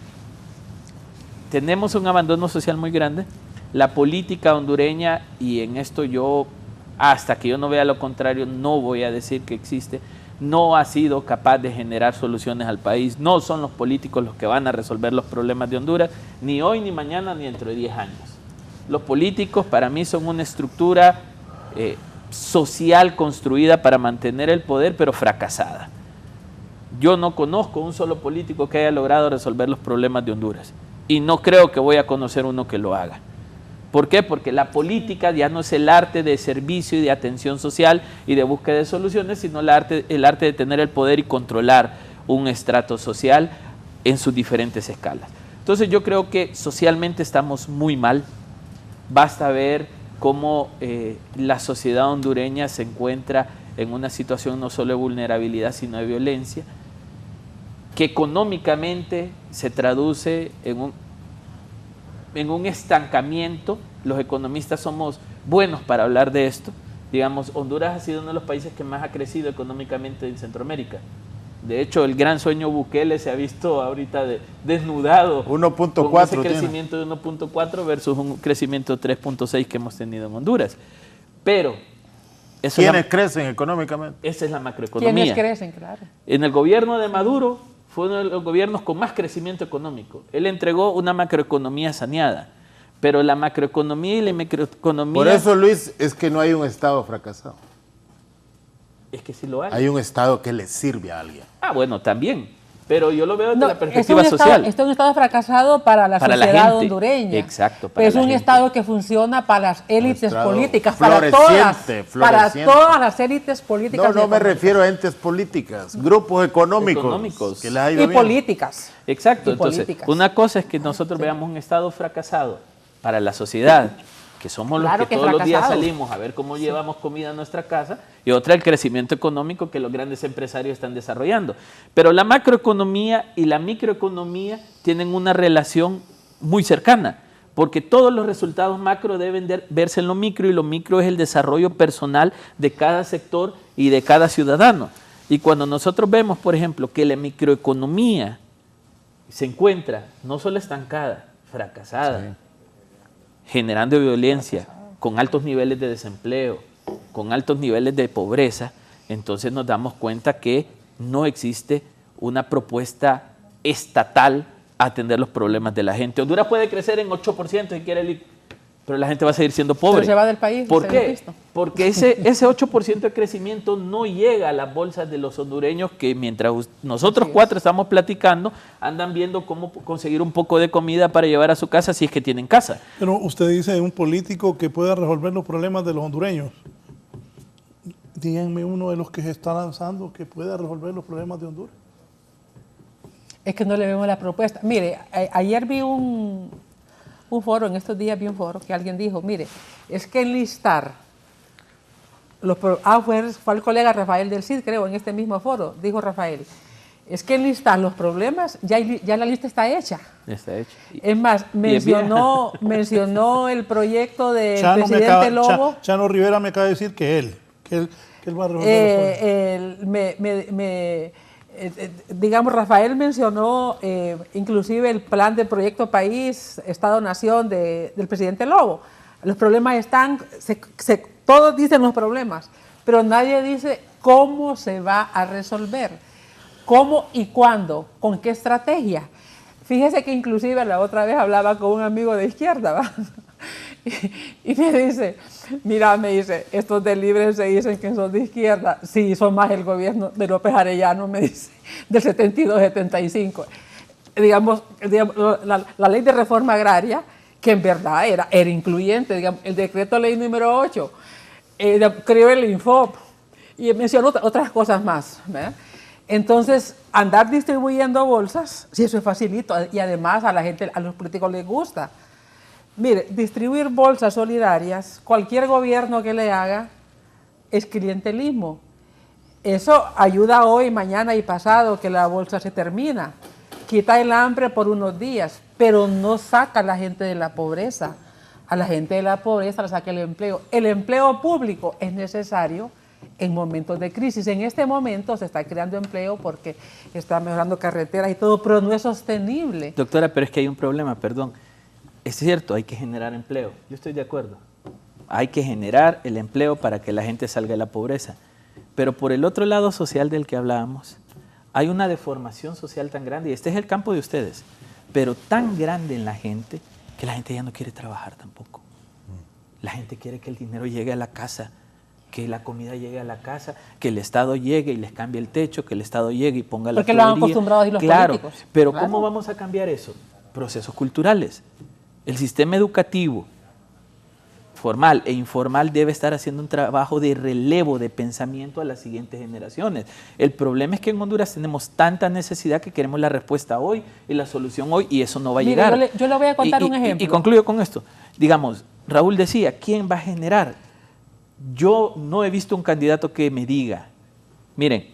Tenemos un abandono social muy grande. La política hondureña, y en esto yo, hasta que yo no vea lo contrario, no voy a decir que existe, no ha sido capaz de generar soluciones al país. No son los políticos los que van a resolver los problemas de Honduras, ni hoy, ni mañana, ni dentro de 10 años. Los políticos para mí son una estructura social construida para mantener el poder, pero fracasada. Yo no conozco un solo político que haya logrado resolver los problemas de Honduras y no creo que voy a conocer uno que lo haga. ¿Por qué? Porque la política ya no es el arte de servicio y de atención social y de búsqueda de soluciones, sino el arte de tener el poder y controlar un estrato social en sus diferentes escalas. Entonces yo creo que socialmente estamos muy mal. Basta ver cómo la sociedad hondureña se encuentra en una situación no solo de vulnerabilidad, sino de violencia, que económicamente se traduce en un estancamiento. Los economistas somos buenos para hablar de esto. Digamos, Honduras ha sido uno de los países que más ha crecido económicamente en Centroamérica. De hecho, el gran sueño Bukele se ha visto ahorita desnudado 1.4 con ese crecimiento de 1.4 versus un crecimiento de 3.6 que hemos tenido en Honduras. Pero ¿quiénes crecen económicamente? Esa es la macroeconomía. ¿Quiénes crecen? Claro. En el gobierno de Maduro fue uno de los gobiernos con más crecimiento económico. Él entregó una macroeconomía saneada, pero la macroeconomía y la microeconomía... Por eso, Luis, es que no hay un Estado fracasado. Es que sí lo hay. Hay un Estado que le sirve a alguien. Ah, bueno, también. Pero yo lo veo desde No, la perspectiva social. Es un Estado fracasado para la Para la sociedad gente. hondureña. Exacto, para Pero es la un gente. Estado que funciona para las élites Estado políticas, floreciente. para todas las élites políticas. No, no me refiero a entes políticas, grupos económicos. Que les ha ido y bien. políticas. Exacto. Y Entonces, políticas. una cosa es que nosotros veamos un Estado fracasado para la sociedad, que somos Claro los que que todos los días fracasado. salimos a ver cómo llevamos comida a nuestra casa, y otra el crecimiento económico que los grandes empresarios están desarrollando. Pero la macroeconomía y la microeconomía tienen una relación muy cercana, porque todos los resultados macro deben verse en lo micro, y lo micro es el desarrollo personal de cada sector y de cada ciudadano. Y cuando nosotros vemos, por ejemplo, que la microeconomía se encuentra no solo estancada, fracasada, generando violencia, con altos niveles de desempleo, con altos niveles de pobreza, entonces nos damos cuenta que no existe una propuesta estatal a atender los problemas de la gente. Honduras puede crecer en 8% si quiere, pero la gente va a seguir siendo pobre. Pero se va del país. ¿Por se qué? visto. Porque ese 8% de crecimiento no llega a las bolsas de los hondureños, que mientras nosotros cuatro estamos platicando, andan viendo cómo conseguir un poco de comida para llevar a su casa si es que tienen casa. Pero usted dice un político que pueda resolver los problemas de los hondureños. Díganme uno de los que se está lanzando que pueda resolver los problemas de Honduras. Es que no le vemos la propuesta. Mire, ayer vi un foro, en estos días vi un foro que alguien dijo, mire, es que enlistar, fue el colega Rafael del Cid, creo, en este mismo foro, dijo Rafael, es que enlistar los problemas, ya la lista está hecha. Está hecho. Es más, mencionó el proyecto del presidente Lobo. Chano Rivera me acaba de decir que él va a resolver los problemas. Digamos, Rafael mencionó inclusive el plan de proyecto país, Estado-Nación del presidente Lobo. Los problemas están, todos dicen los problemas, pero nadie dice cómo se va a resolver, cómo y cuándo, con qué estrategia. Fíjese que inclusive la otra vez hablaba con un amigo de izquierda, ¿va? Y me dice, mira, me dice, estos del Libre se dicen que son de izquierda. Sí, son más el gobierno de López Arellano, me dice, del 72-75. Digamos la ley de reforma agraria, que en verdad era incluyente, digamos, el decreto ley número 8, creó el Infop y mencionó otras cosas más, ¿verdad? Entonces, andar distribuyendo bolsas, sí, eso es facilito, y además a la gente, a los políticos les gusta. Mire, distribuir bolsas solidarias, cualquier gobierno que le haga, es clientelismo. Eso ayuda hoy, mañana y pasado que la bolsa se termina. Quita el hambre por unos días, pero no saca a la gente de la pobreza. A la gente de la pobreza la saca el empleo. El empleo público es necesario en momentos de crisis. En este momento se está creando empleo porque está mejorando carreteras y todo, pero no es sostenible. Doctora, pero es que hay un problema, perdón. Es cierto, hay que generar empleo. Yo estoy de acuerdo. Hay que generar el empleo para que la gente salga de la pobreza. Pero por el otro lado social del que hablábamos, hay una deformación social tan grande, y este es el campo de ustedes, pero tan grande en la gente, que la gente ya no quiere trabajar tampoco. La gente quiere que el dinero llegue a la casa, que la comida llegue a la casa, que el Estado llegue y les cambie el techo, que el Estado llegue y ponga la porque lo han acostumbrado así los políticos. Pero claro. ¿cómo vamos a cambiar eso? Procesos culturales. El sistema educativo formal e informal debe estar haciendo un trabajo de relevo de pensamiento a las siguientes generaciones. El problema es que en Honduras tenemos tanta necesidad que queremos la respuesta hoy y la solución hoy, y eso no va a llegar. Yo le voy a contar un ejemplo. Y concluyo con esto. Digamos, Raúl decía, ¿quién va a generar? yo no he visto un candidato que me diga, miren,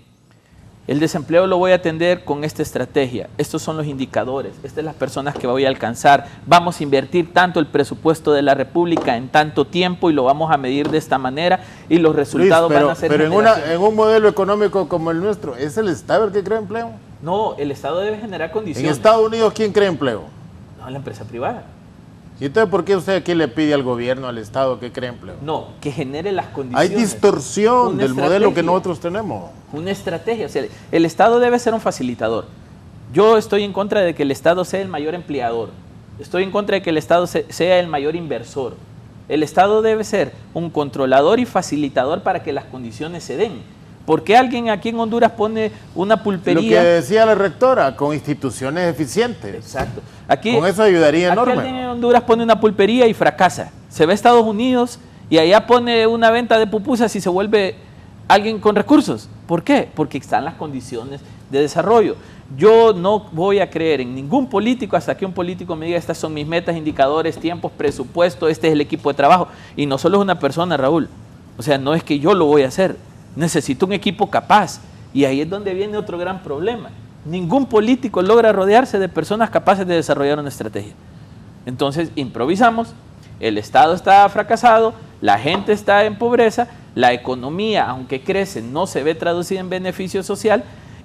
el desempleo lo voy a atender con esta estrategia, estos son los indicadores, estas son las personas que voy a alcanzar, vamos a invertir tanto el presupuesto de la República en tanto tiempo y lo vamos a medir de esta manera y los resultados van a ser... Pero en un modelo económico como el nuestro, ¿es el Estado el que crea empleo? No, el Estado debe generar condiciones. En Estados Unidos, ¿quién crea empleo? No, la empresa privada. ¿Y entonces por qué usted aquí le pide al gobierno, al Estado que cree empleo? No, que genere las condiciones. Hay distorsión del modelo que nosotros tenemos. Una estrategia, o sea, el Estado debe ser un facilitador. Yo estoy en contra de que el Estado sea el mayor empleador. Estoy en contra de que el Estado sea el mayor inversor. El Estado debe ser un controlador y facilitador para que las condiciones se den. ¿Por qué alguien aquí en Honduras pone una pulpería? Lo que decía la rectora, con instituciones eficientes. Exacto. Aquí, con eso ayudaría enorme. Aquí alguien en Honduras pone una pulpería y fracasa. Se va a Estados Unidos y allá pone una venta de pupusas y se vuelve alguien con recursos. ¿Por qué? Porque están las condiciones de desarrollo. Yo no voy a creer en ningún político hasta que un político me diga estas son mis metas, indicadores, tiempos, presupuesto, este es el equipo de trabajo. Y no solo es una persona, Raúl. O sea, no es que yo lo voy a hacer. Necesito un equipo capaz. Y ahí es donde viene otro gran problema. Ningún político logra rodearse de personas capaces de desarrollar una estrategia. Entonces improvisamos, el Estado está fracasado, la gente está en pobreza, la economía, aunque crece, no se ve traducida en beneficio social,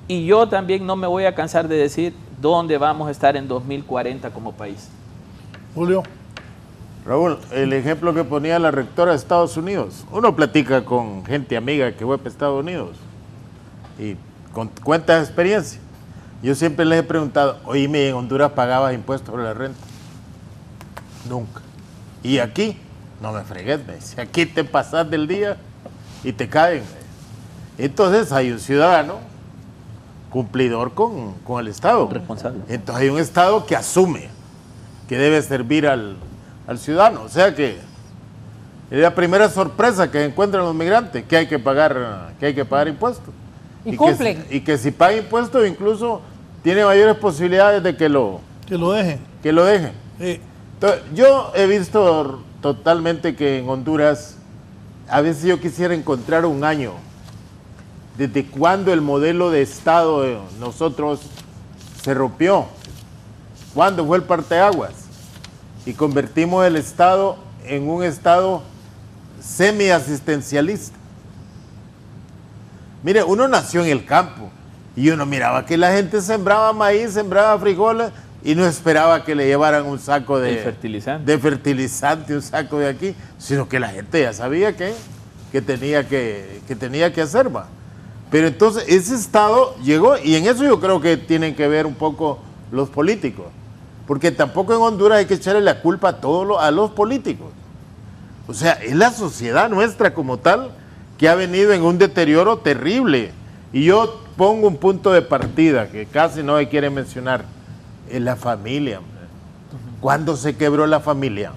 y yo también no me voy a cansar de decir dónde vamos a estar en 2040 como país. Julio. Raúl, el ejemplo que ponía la rectora de Estados Unidos, uno platica con gente amiga que fue para Estados Unidos y cuenta experiencia. Yo siempre les he preguntado, oíme, ¿en Honduras pagabas impuestos sobre la renta? Nunca. Y aquí, no me fregues, me dice, aquí te pasas del día y te caen. Entonces hay un ciudadano cumplidor con el Estado. Responsable. Entonces hay un Estado que asume que debe servir al ciudadano. O sea que es la primera sorpresa que encuentran los migrantes, que hay que pagar impuestos. Y cumplen. Y que si paga impuestos incluso tiene mayores posibilidades de que lo dejen. Sí. Entonces, yo he visto totalmente que en Honduras, a veces yo quisiera encontrar un año desde cuando el modelo de Estado de nosotros se rompió, cuándo fue el parteaguas y convertimos el Estado en un Estado semi-asistencialista. Mire, uno nació en el campo y uno miraba que la gente sembraba maíz, sembraba frijoles y no esperaba que le llevaran un saco de fertilizante, un saco de aquí, sino que la gente ya sabía que tenía que hacer, ¿va? Pero entonces ese Estado llegó, y en eso yo creo que tienen que ver un poco los políticos, porque tampoco en Honduras hay que echarle la culpa a los políticos. O sea, es la sociedad nuestra como tal que ha venido en un deterioro terrible. Y yo pongo un punto de partida que casi no se quiere mencionar, es la familia. ¿Cuándo se quebró la familia?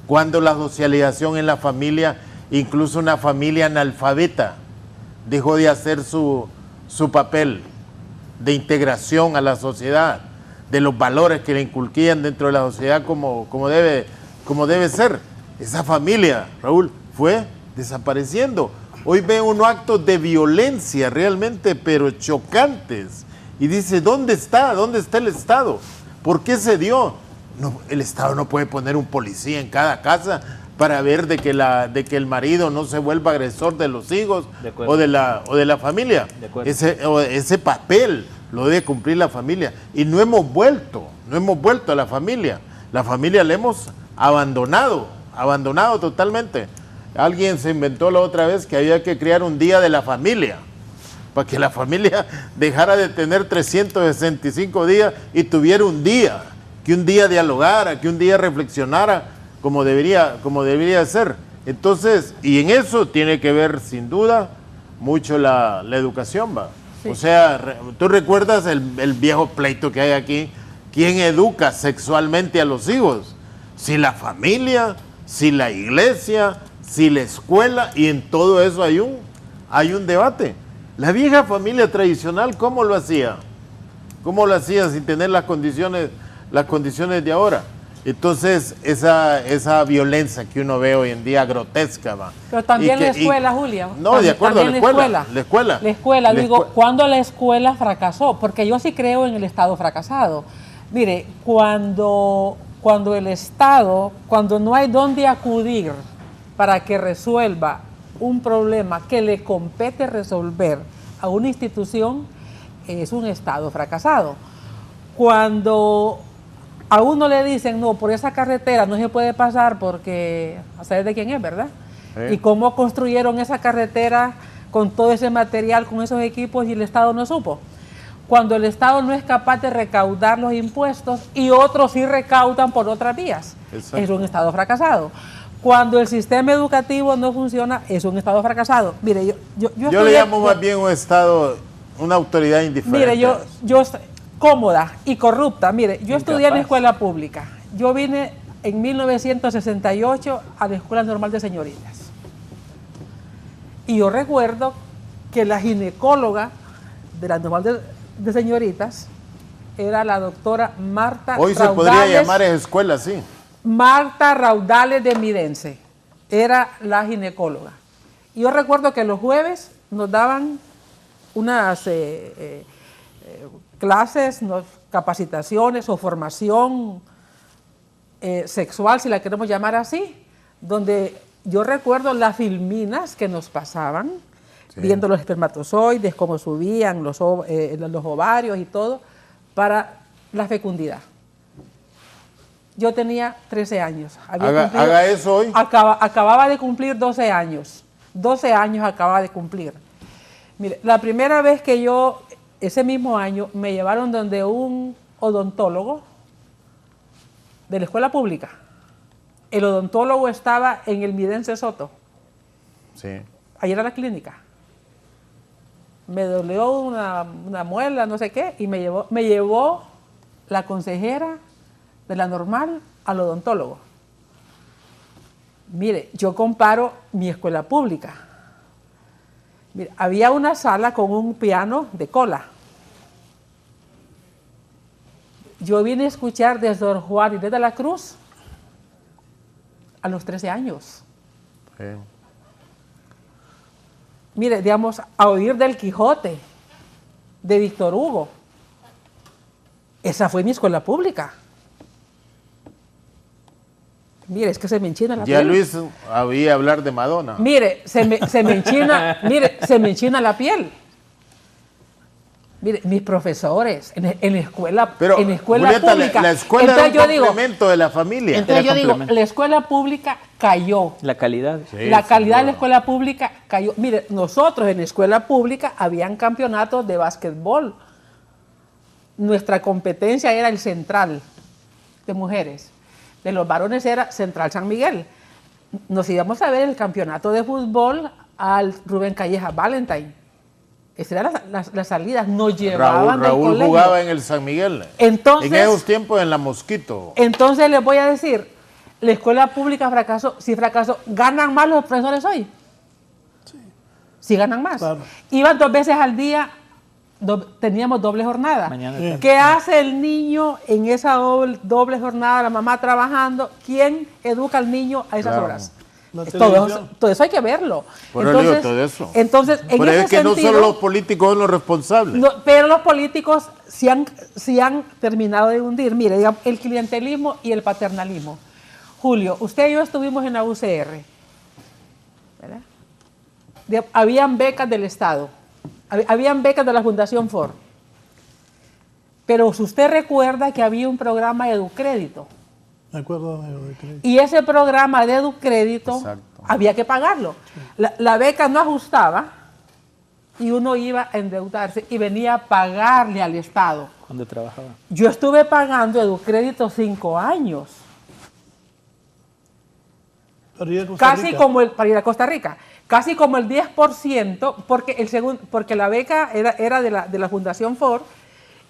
¿Cuándo la socialización en la familia, incluso una familia analfabeta, dejó de hacer su papel de integración a la sociedad, de los valores que le inculquían dentro de la sociedad como debe ser? Esa familia, Raúl, fue desapareciendo. Hoy ve unos actos de violencia realmente, pero chocantes. Y dice, ¿dónde está el Estado? ¿Por qué se dio? No, el Estado no puede poner un policía en cada casa para ver de que el marido no se vuelva agresor de los hijos o de la familia. Ese papel lo debe cumplir la familia. Y no hemos vuelto a la familia. La familia la hemos abandonado totalmente. Alguien se inventó la otra vez que había que crear un día de la familia, para que la familia dejara de tener 365 días y tuviera un día, que un día dialogara, que un día reflexionara como debería ser. Entonces, y en eso tiene que ver sin duda mucho la educación, ¿va? Sí. O sea, tú recuerdas el viejo pleito que hay aquí, ¿quién educa sexualmente a los hijos? Si la familia, si la iglesia, si la escuela, y en todo eso hay un debate. La vieja familia tradicional, ¿cómo lo hacía? ¿Cómo lo hacía sin tener las condiciones de ahora? Entonces, esa violencia que uno ve hoy en día grotesca, va. Pero también la escuela, Julia. No, de acuerdo, la escuela. La escuela, digo, ¿cuándo la escuela fracasó? Porque yo sí creo en el Estado fracasado. Mire, cuando el Estado, cuando no hay dónde acudir para que resuelva un problema que le compete resolver a una institución, es un Estado fracasado. Cuando a uno le dicen, no, por esa carretera no se puede pasar porque, a saber de quién es, ¿verdad? Y cómo construyeron esa carretera con todo ese material, con esos equipos, y el Estado no supo. Cuando el Estado no es capaz de recaudar los impuestos y otros sí recaudan por otras vías, exacto, es un Estado fracasado. Cuando el sistema educativo no funciona, es un Estado fracasado. Mire, yo le llamo más bien un Estado, una autoridad indiferente. Mire, yo cómoda y corrupta. Mire, yo estudié en la escuela pública. Yo vine en 1968 a la Escuela Normal de Señoritas. Y yo recuerdo que la ginecóloga de la Normal de Señoritas era la doctora Marta Hoy Raudales. Se podría llamar esa escuela, sí. Marta Raudales de Midense era la ginecóloga. Y yo recuerdo que los jueves nos daban unas clases, capacitaciones o formación sexual, si la queremos llamar así, donde yo recuerdo las filminas que nos pasaban, sí, viendo los espermatozoides, cómo subían los ovarios y todo, para la fecundidad. Yo tenía 13 años. Haga eso hoy. Acababa de cumplir 12 años. 12 años acababa de cumplir. Mire, la primera vez que yo, ese mismo año, me llevaron donde un odontólogo de la escuela pública. El odontólogo estaba en el Midense Soto. Sí. Ahí era la clínica. Me dolió una muela, no sé qué, y me llevó la consejera de la normal al odontólogo. Mire, yo comparo mi escuela pública. Mire, había una sala con un piano de cola. Yo vine a escuchar desde Don Juan y desde la Cruz a los 13 años. Sí. Mire, digamos, a oír del Quijote, de Víctor Hugo. Esa fue mi escuela pública. Mire, es que se me enchina la piel. Ya Luis había hablar de Madonna. Mire, se me enchina la piel. Mire, mis profesores en la escuela, pero, en la escuela Julieta, pública. la escuela entonces, era un complemento de la familia. Entonces yo digo, la escuela pública cayó. La calidad. Sí, la calidad de la escuela pública cayó. Mire, nosotros en la escuela pública habían campeonatos de básquetbol. Nuestra competencia era el Central de mujeres. De los varones era Central San Miguel. Nos íbamos a ver el campeonato de fútbol al Rubén Calleja Valentine. Esas eran las salidas. Nos llevaban del Raúl colegio. Jugaba en el San Miguel. Entonces, en esos tiempos en la Mosquito. Entonces les voy a decir, la escuela pública fracasó. Si fracasó, ¿ganan más los profesores hoy? Sí. Sí ganan más. Claro. Iban 2 veces al día. Teníamos doble jornada. Mañana, ¿qué hace el niño en esa doble jornada? La mamá trabajando. ¿Quién educa al niño a esas horas? Todo eso hay que verlo. Entonces, todo eso. Entonces, en pero ese es que sentido, no solo los políticos son los responsables. No, pero los políticos sí han terminado de hundir. Mire, digamos, el clientelismo y el paternalismo. Julio, usted y yo estuvimos en la UCR, ¿verdad? Habían becas del Estado. Habían becas de la Fundación Ford. Pero si usted recuerda que había un programa de Educrédito. Me acuerdo de Educrédito. Y ese programa de Educrédito había que pagarlo. Sí. La beca no ajustaba y uno iba a endeudarse y venía a pagarle al Estado. Cuando trabajaba. Yo estuve pagando Educrédito 5 años. Para ir a Costa Casi Rica. como para ir a Costa Rica. Casi como el 10%, porque la beca era de la Fundación Ford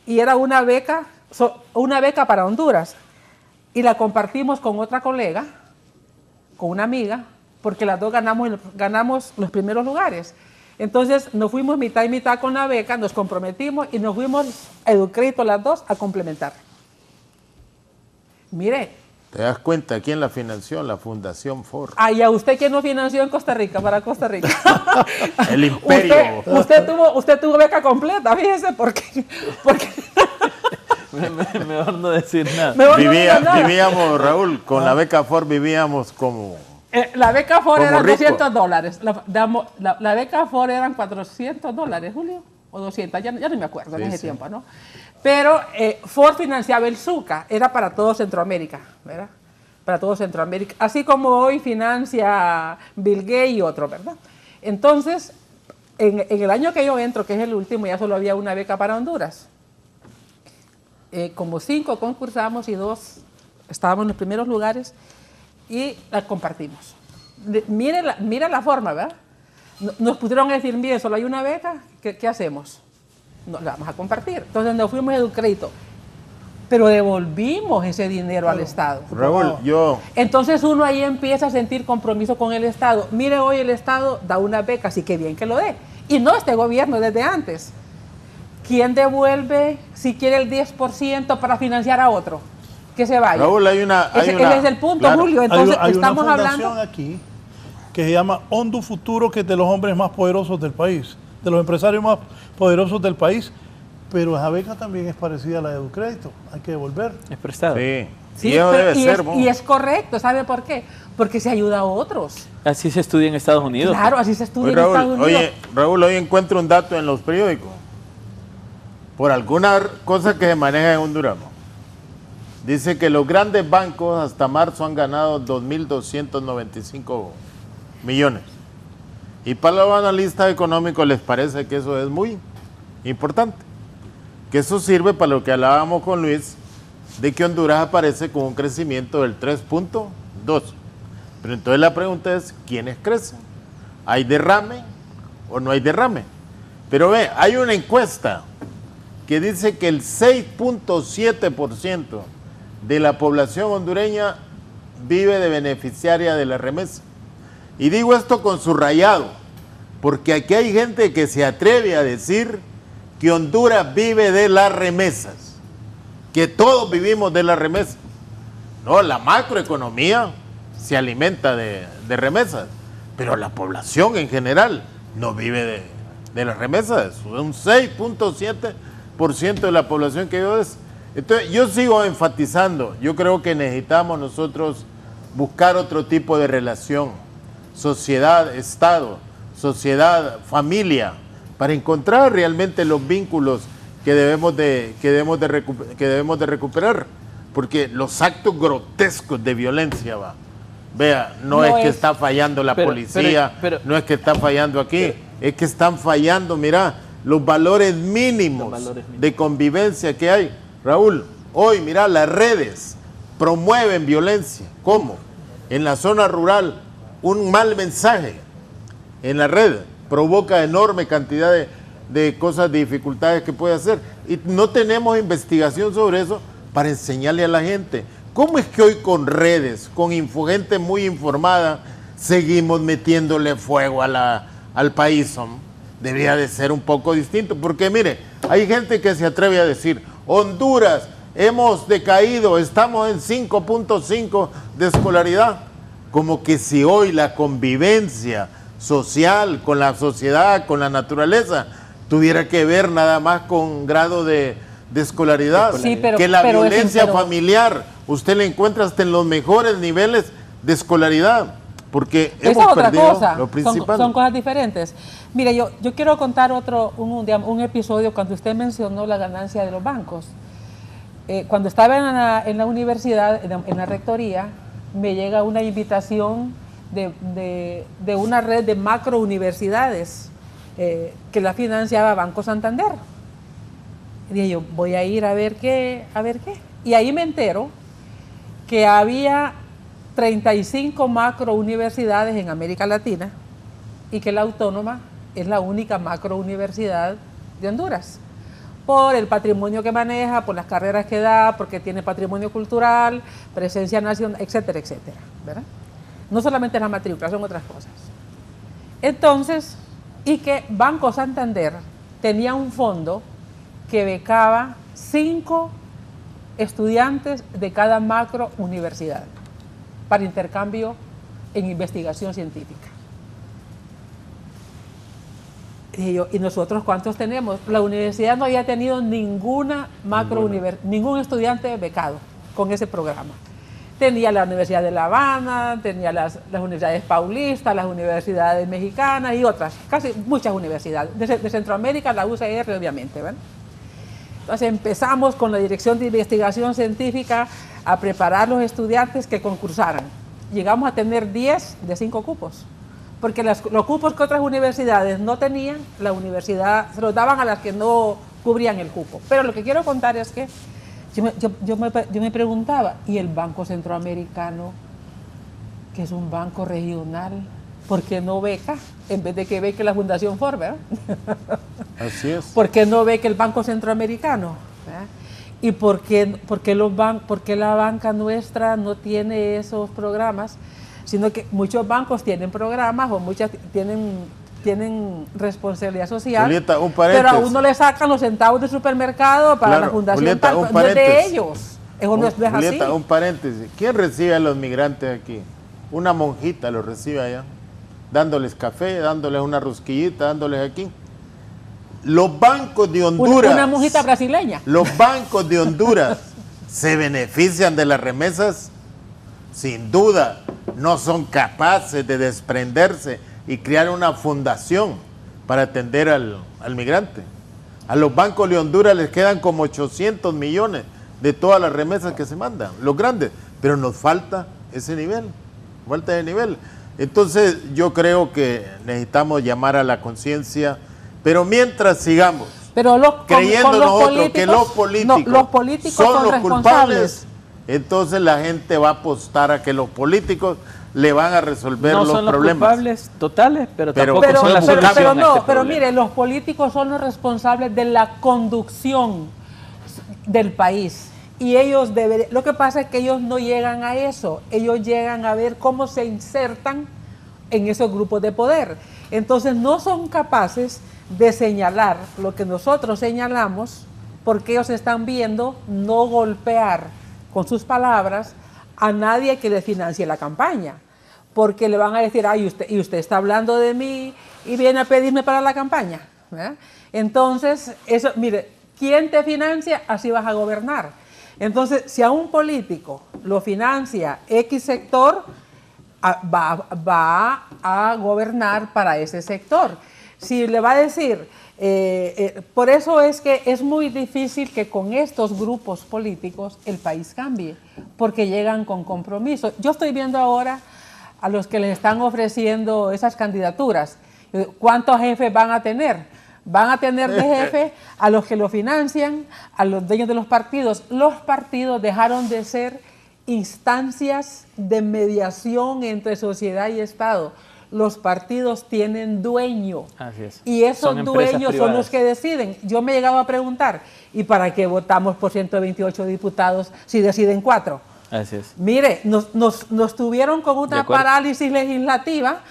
y era una beca para Honduras. Y la compartimos con otra colega, con una amiga, porque las dos ganamos los primeros lugares. Entonces nos fuimos mitad y mitad con la beca, nos comprometimos y nos fuimos a Educrédito las dos a complementar. Mire, ¿Te das cuenta quién la financió? La Fundación Ford. ¿Y a usted quién lo financió en Costa Rica, para Costa Rica? El imperio. Usted tuvo beca completa, fíjese, porque Mejor no decir nada. Vivíamos, Raúl, con la beca Ford vivíamos como... la beca Ford como eran rico. $200. La beca Ford eran $400, Julio, o 200, ya no me acuerdo en ese tiempo, ¿no? Pero Ford financiaba el Zuca, era para todo Centroamérica, ¿verdad? Para todo Centroamérica, así como hoy financia Bill Gates y otro, ¿verdad? Entonces, en el año que yo entro, que es el último, ya solo había una beca para Honduras. Como 5 concursamos y 2 estábamos en los primeros lugares y la compartimos. Mira la forma, ¿verdad? Nos pusieron a decir, mire, solo hay una beca, ¿qué hacemos? No, la vamos a compartir. Entonces nos fuimos a Educrédito, pero devolvimos ese dinero al Estado. Raúl, Entonces uno ahí empieza a sentir compromiso con el Estado. Mire, hoy el Estado da una beca, así que bien que lo dé. Y no este gobierno, desde antes. ¿Quién devuelve si quiere el 10% para financiar a otro? Que se vaya. Raúl, ese es el punto, claro. Julio. Entonces hay estamos una fundación hablando aquí que se llama Hondu Futuro, que es de los hombres más poderosos del país, de los empresarios más poderosos del país, pero esa beca también es parecida a la de Educrédito, hay que devolver. Es prestado. Sí, Sí, y eso debe ser. y es correcto, ¿sabe por qué? Porque se ayuda a otros. Así se estudia en Estados Unidos. Claro, así se estudia Oye, en Estados Unidos. Oye, Raúl, hoy encuentro un dato en los periódicos. Por alguna cosa que se maneja en Honduras. Dice que los grandes bancos hasta marzo han ganado 2.295 millones. Y para los analistas económicos les parece que eso es muy importante. Que eso sirve para lo que hablábamos con Luis, de que Honduras aparece con un crecimiento del 3.2. Pero entonces la pregunta es, ¿quiénes crecen? ¿Hay derrame o no hay derrame? Pero ve, hay una encuesta que dice que el 6.7% de la población hondureña vive de beneficiaria de la remesa. Y digo esto con subrayado, porque aquí hay gente que se atreve a decir que Honduras vive de las remesas, que todos vivimos de las remesas. No, la macroeconomía se alimenta de remesas, pero la población en general no vive de las remesas. Un 6.7% de la población que vive de eso. Entonces, yo sigo enfatizando, yo creo que necesitamos nosotros buscar otro tipo de relación, sociedad, Estado, sociedad, familia, para encontrar realmente los vínculos que debemos de recuperar, porque los actos grotescos de violencia, vea, no es que está fallando la policía, no es que está fallando aquí, es que están fallando, mira, los valores mínimos de convivencia que hay. Raúl, hoy, mira, las redes promueven violencia. ¿Cómo? En la zona rural, un mal mensaje en la red provoca enorme cantidad de cosas, de dificultades que puede hacer. Y no tenemos investigación sobre eso para enseñarle a la gente. ¿Cómo es que hoy con redes, con gente muy informada, seguimos metiéndole fuego al país? Debería de ser un poco distinto, porque mire, hay gente que se atreve a decir, Honduras, hemos decaído, estamos en 5.5 de escolaridad, como que si hoy la convivencia social con la sociedad, con la naturaleza, tuviera que ver nada más con grado de escolaridad, sí, que la violencia familiar, usted la encuentra hasta en los mejores niveles de escolaridad, porque hemos perdido lo principal. Son cosas diferentes. Mire, yo quiero contar un episodio cuando usted mencionó la ganancia de los bancos. Cuando estaba en la universidad, en la rectoría, me llega una invitación de una red de macrouniversidades que la financiaba Banco Santander. Y dije yo, voy a ir a ver qué. Y ahí me entero que había 35 macrouniversidades en América Latina y que la Autónoma es la única macrouniversidad de Honduras, por el patrimonio que maneja, por las carreras que da, porque tiene patrimonio cultural, presencia nacional, etcétera, etcétera, ¿verdad? No solamente la matrícula, son otras cosas. Entonces, y que Banco Santander tenía un fondo que becaba 5 estudiantes de cada macro universidad para intercambio en investigación científica. ¿Y nosotros cuántos tenemos? La universidad no había tenido ningún estudiante becado con ese programa. Tenía la Universidad de La Habana, tenía las universidades paulistas, las universidades mexicanas y otras, casi muchas universidades. De Centroamérica, la UCR obviamente, ¿ven? Entonces empezamos con la Dirección de Investigación Científica a preparar los estudiantes que concursaran. Llegamos a tener 10 de 5 cupos, porque los cupos que otras universidades no tenían, la universidad se los daban a las que no cubrían el cupo. Pero lo que quiero contar es que yo me preguntaba, ¿y el Banco Centroamericano, que es un banco regional, por qué no beca en vez de que beque la Fundación Ford, ¿verdad? Así es. ¿Por qué no beque el Banco Centroamericano? ¿Verdad? ¿Y por qué la banca nuestra no tiene esos programas? Sino que muchos bancos tienen programas o muchas tienen responsabilidad social, Julieta, pero a uno le sacan los centavos del supermercado para la Fundación, Julieta, no es de ellos. Eso no es Julieta, así. un paréntesis. ¿Quién recibe a los migrantes aquí? Una monjita los recibe allá, dándoles café, dándoles una rosquillita, dándoles aquí. Los bancos de Honduras... Una monjita brasileña. Los bancos de Honduras se benefician de las remesas, sin duda. No son capaces de desprenderse y crear una fundación para atender al migrante. A los bancos de Honduras les quedan como 800 millones de todas las remesas que se mandan, los grandes, pero nos falta ese nivel, Entonces yo creo que necesitamos llamar a la conciencia, pero mientras sigamos creyendo nosotros que los políticos son los culpables, entonces la gente va a apostar a que los políticos le van a resolver los problemas. No son los culpables totales, pero tampoco son la solución. Pero mire, los políticos son los responsables de la conducción del país. Y ellos lo que pasa es que ellos no llegan a eso, ellos llegan a ver cómo se insertan en esos grupos de poder. Entonces no son capaces de señalar lo que nosotros señalamos, porque ellos están viendo no golpear con sus palabras a nadie que le financie la campaña, porque le van a decir, ay, usted está hablando de mí y viene a pedirme para la campaña, ¿verdad? Entonces, eso, mire, ¿quién te financia? Así vas a gobernar. Entonces, si a un político lo financia X sector, va a gobernar para ese sector. Si le va a decir, por eso es que es muy difícil que con estos grupos políticos el país cambie, porque llegan con compromiso. Yo estoy viendo ahora a los que les están ofreciendo esas candidaturas. ¿Cuántos jefes van a tener? Van a tener de jefe a los que lo financian, a los dueños de los partidos. Los partidos dejaron de ser instancias de mediación entre sociedad y Estado. Los partidos tienen dueño. Así es. Y esos dueños son los que deciden. Yo me he llegado a preguntar, ¿y para qué votamos por 128 diputados si deciden 4? Así es. Mire, nos tuvieron con una parálisis legislativa,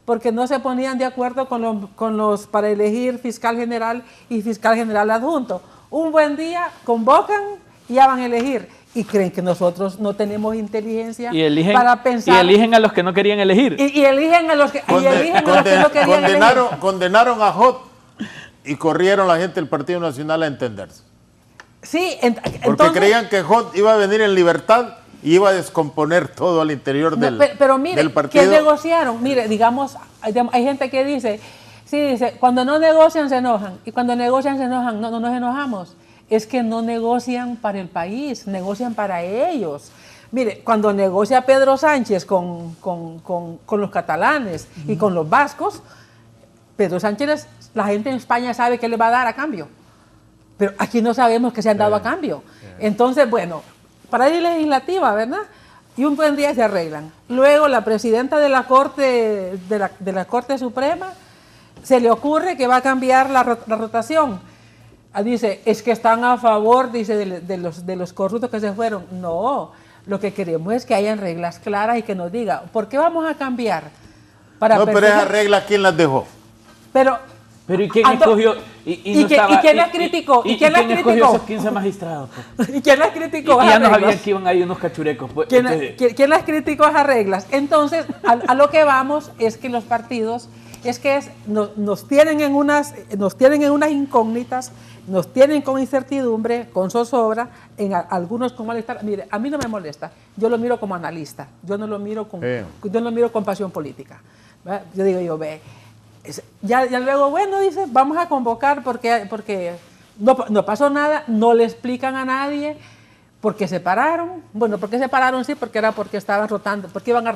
porque no se ponían de acuerdo con los para elegir fiscal general y fiscal general adjunto. Un buen día convocan y ya van a elegir. Y creen que nosotros no tenemos inteligencia para pensar. Y eligen a los que no querían elegir. Y eligen a los que no querían elegir. Condenaron a Hot y corrieron la gente del Partido Nacional a entenderse. Sí, porque creían que Hot iba a venir en libertad y iba a descomponer todo al interior del partido. Pero mire, ¿qué negociaron? Mire, digamos, hay gente que dice, cuando no negocian se enojan, y cuando negocian se enojan. No nos enojamos. Es que no negocian para el país, negocian para ellos. Mire, cuando negocia Pedro Sánchez con los catalanes y con los vascos, Pedro Sánchez, la gente en España sabe qué le va a dar a cambio. Pero aquí no sabemos qué se han dado a cambio. Entonces, bueno, para ir legislativa, ¿verdad? Y un buen día se arreglan. Luego la presidenta de la Corte, de la Corte Suprema, se le ocurre que va a cambiar la rotación. Dice, es que están a favor, dice, de los corruptos que se fueron. No, lo que queremos es que hayan reglas claras y que nos diga, ¿por qué vamos a cambiar? Pero esas reglas, ¿quién las dejó? Pero Pero ¿y quién escogió? ¿Y quién las criticó? ¿Y quién escogió esos 15 magistrados? Pues? ¿Y quién las criticó? Y ya no sabían que iban ahí unos cachurecos. Pues, ¿Quién las criticó esas reglas? Entonces, a lo que vamos es que los partidos nos tienen en unas incógnitas, nos tienen con incertidumbre, con zozobra, en algunos con malestar. Mire, a mí no me molesta, yo lo miro como analista, yo no lo miro con pasión política. ¿Verdad? Yo digo, ya luego, bueno, dice, vamos a convocar porque no pasó nada, no le explican a nadie. ¿Por qué se pararon? Bueno, ¿por qué se pararon? Sí, porque estaban rotando, porque iban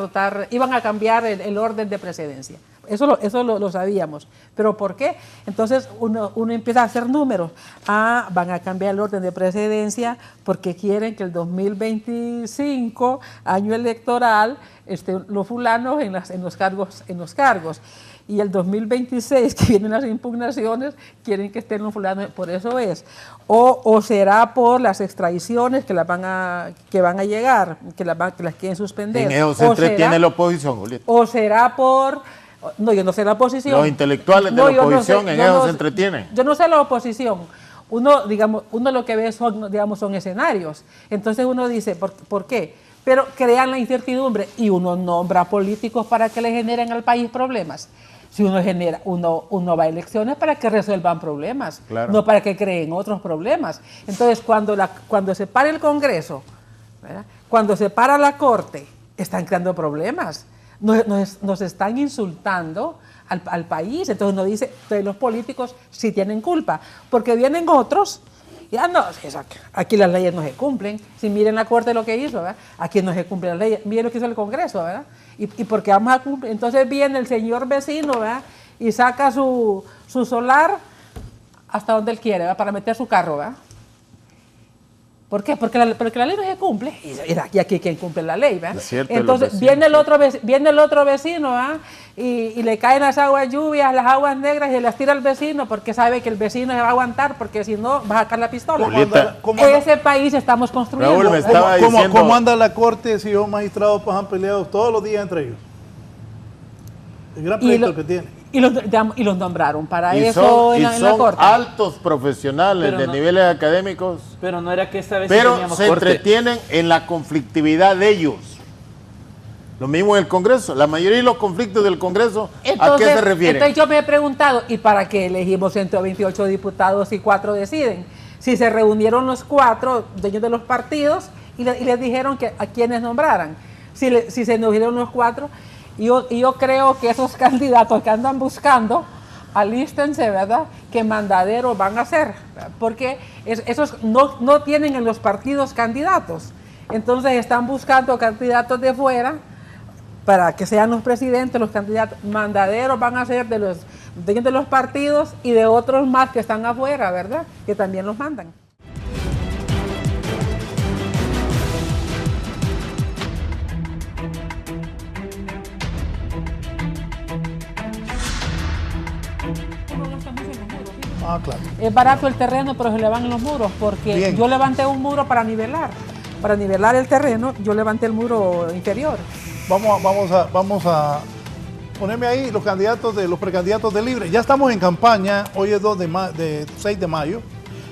a cambiar el orden de precedencia. Eso lo sabíamos. ¿Pero por qué? Entonces uno empieza a hacer números. Van a cambiar el orden de precedencia porque quieren que el 2025, año electoral, estén los fulanos en los cargos. Y el 2026, que vienen las impugnaciones, quieren que estén los fulanos, por eso es. O será por las extradiciones que van a llegar, que las quieren suspender. En eso se entretiene la oposición, Julieta. O será por... No, yo no sé la oposición. Los intelectuales de la oposición en eso se entretienen. Yo no sé la oposición. Uno lo que ve son escenarios. Entonces uno dice, ¿por qué? Pero crean la incertidumbre y uno nombra políticos para que le generen al país problemas. Si uno va a elecciones para que resuelvan problemas, claro, no para que creen otros problemas. Entonces, cuando se para el Congreso, ¿verdad?, cuando se para la Corte, están creando problemas. Nos están insultando al país. Entonces uno dice, los políticos sí tienen culpa, porque vienen otros. Aquí las leyes no se cumplen. Si miren la Corte lo que hizo, ¿verdad? Aquí no se cumplen las leyes. Miren lo que hizo el Congreso, ¿verdad? ¿Y por qué vamos a cumplir? Entonces viene el señor vecino, ¿verdad?, y saca su solar hasta donde él quiere, ¿verdad?, para meter su carro, ¿verdad? ¿Por qué? Porque la ley no se cumple. Y aquí quien cumple la ley, ¿verdad? Entonces viene el otro vecino, ¿verdad?, y le caen las aguas lluvias, las aguas negras, y las tira al vecino porque sabe que el vecino se va a aguantar, porque si no va a sacar la pistola. Ese país estamos construyendo. Raúl, ¿Cómo anda la Corte si los magistrados han peleado todos los días entre ellos? El gran pleito que tiene. Y los nombraron para eso en la Corte. Altos profesionales de niveles académicos. Pero no era que esta vez pero se entretienen en la conflictividad de ellos. Lo mismo en el Congreso. La mayoría de los conflictos del Congreso, ¿a qué se refieren? Entonces yo me he preguntado, ¿y para qué elegimos 128 diputados y 4 deciden? Si se reunieron los 4 dueños de los partidos y les dijeron que a quienes nombraran. Si se reunieron los 4... Y yo creo que esos candidatos que andan buscando, alístense, ¿verdad?, que mandaderos van a ser, porque esos no tienen en los partidos candidatos. Entonces están buscando candidatos de fuera para que sean los presidentes, los candidatos. Mandaderos van a ser de los partidos y de otros más que están afuera, ¿verdad?, que también los mandan. Claro. Es barato el terreno, pero se le van en los muros, porque bien, yo levanté un muro para nivelar el terreno, yo levanté el muro inferior. Vamos a ponerme ahí los precandidatos de Libre. Ya estamos en campaña, hoy es 6 de mayo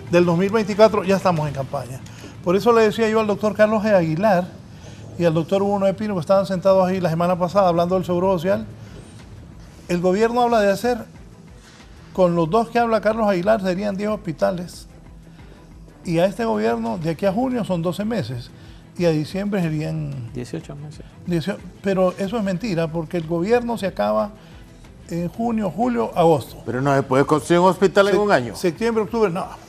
del 2024, ya estamos en campaña. Por eso le decía yo al doctor Carlos G. Aguilar y al doctor Hugo Noé Pino, que estaban sentados ahí la semana pasada hablando del Seguro Social. El gobierno habla de hacer, con los 2 que habla Carlos Aguilar, serían 10 hospitales. Y a este gobierno, de aquí a junio son 12 meses. Y a diciembre serían 18 meses. Pero eso es mentira, porque el gobierno se acaba en junio, julio, agosto. Pero no se puede construir un hospital en un año. Septiembre, octubre, no.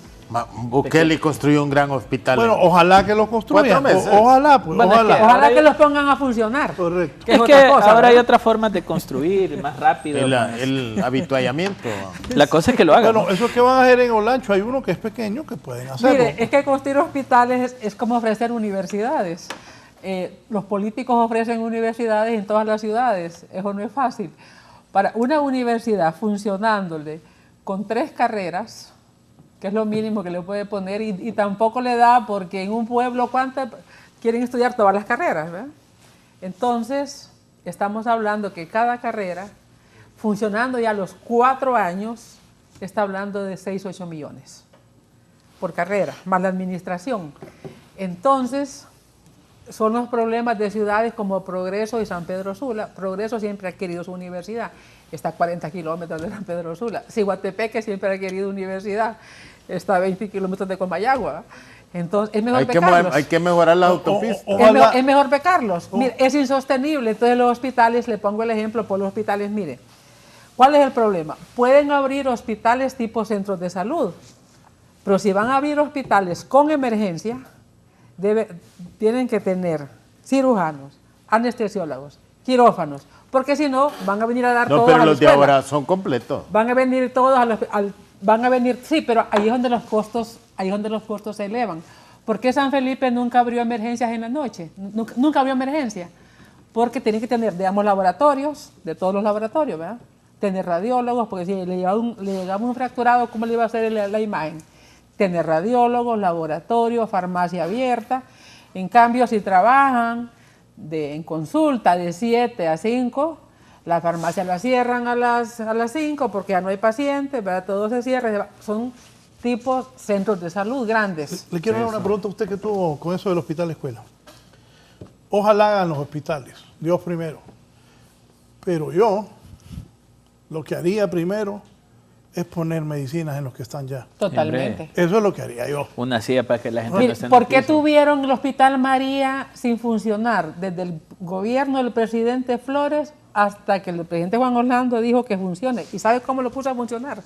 Bukele construyó un gran hospital. Bueno, ojalá que lo construyan. 4 meses. Ojalá, pues. Bueno, ojalá que los pongan a funcionar. Correcto. Es que ahora hay otras formas de construir más rápido. El habituallamiento. La cosa es que lo hagan. Bueno, eso que van a hacer en Olancho, hay uno que es pequeño que pueden hacerlo. Mire, es que construir hospitales es como ofrecer universidades. Los políticos ofrecen universidades en todas las ciudades. Eso no es fácil. Para una universidad funcionándole con 3 carreras, que es lo mínimo que le puede poner, y tampoco le da, porque en un pueblo, ¿cuántas quieren estudiar todas las carreras, ¿verdad? Entonces, estamos hablando que cada carrera, funcionando ya los 4 años, está hablando de 6, 8 millones por carrera, más la administración. Entonces, son los problemas de ciudades como Progreso y San Pedro Sula. Progreso siempre ha querido su universidad, está a 40 kilómetros de San Pedro Sula. Ciguatepeque siempre ha querido universidad, está a 20 kilómetros de Comayagua. Entonces, es mejor becarlos. Hay que mejorar las autopistas. Es mejor becarlos. Mire, es insostenible. Entonces, los hospitales, le pongo el ejemplo por los hospitales, mire, ¿cuál es el problema? Pueden abrir hospitales tipo centros de salud, pero si van a abrir hospitales con emergencia, tienen que tener cirujanos, anestesiólogos, quirófanos, porque si no, van a venir a dar todos a la escuela. No, pero los de ahora son completos. Van a venir todos sí, pero ahí es donde los costos se elevan. ¿Por qué San Felipe nunca abrió emergencias en la noche? Nunca abrió emergencia. Porque tienen que tener, digamos, laboratorios, de todos los laboratorios, ¿verdad? Tener radiólogos, porque si le llegaba un fracturado, ¿cómo le iba a hacer la imagen? Tener radiólogos, laboratorios, farmacia abierta. En cambio, si trabajan en consulta de 7 a 5, la farmacia la cierran a las 5 porque ya no hay pacientes, ¿verdad? Todo se cierra. Son tipos centros de salud grandes. Le quiero dar una pregunta a usted que tuvo con eso del hospital escuela. Ojalá hagan los hospitales, Dios primero. Pero yo lo que haría primero es poner medicinas en los que están ya. Totalmente. Eso es lo que haría yo. Una silla para que la gente Mire, no esté en ¿por el qué piso? tuvieron el Hospital María sin funcionar? Desde el gobierno del presidente Flores hasta que el presidente Juan Orlando dijo que funcione. ¿Y sabe cómo lo puso a funcionar?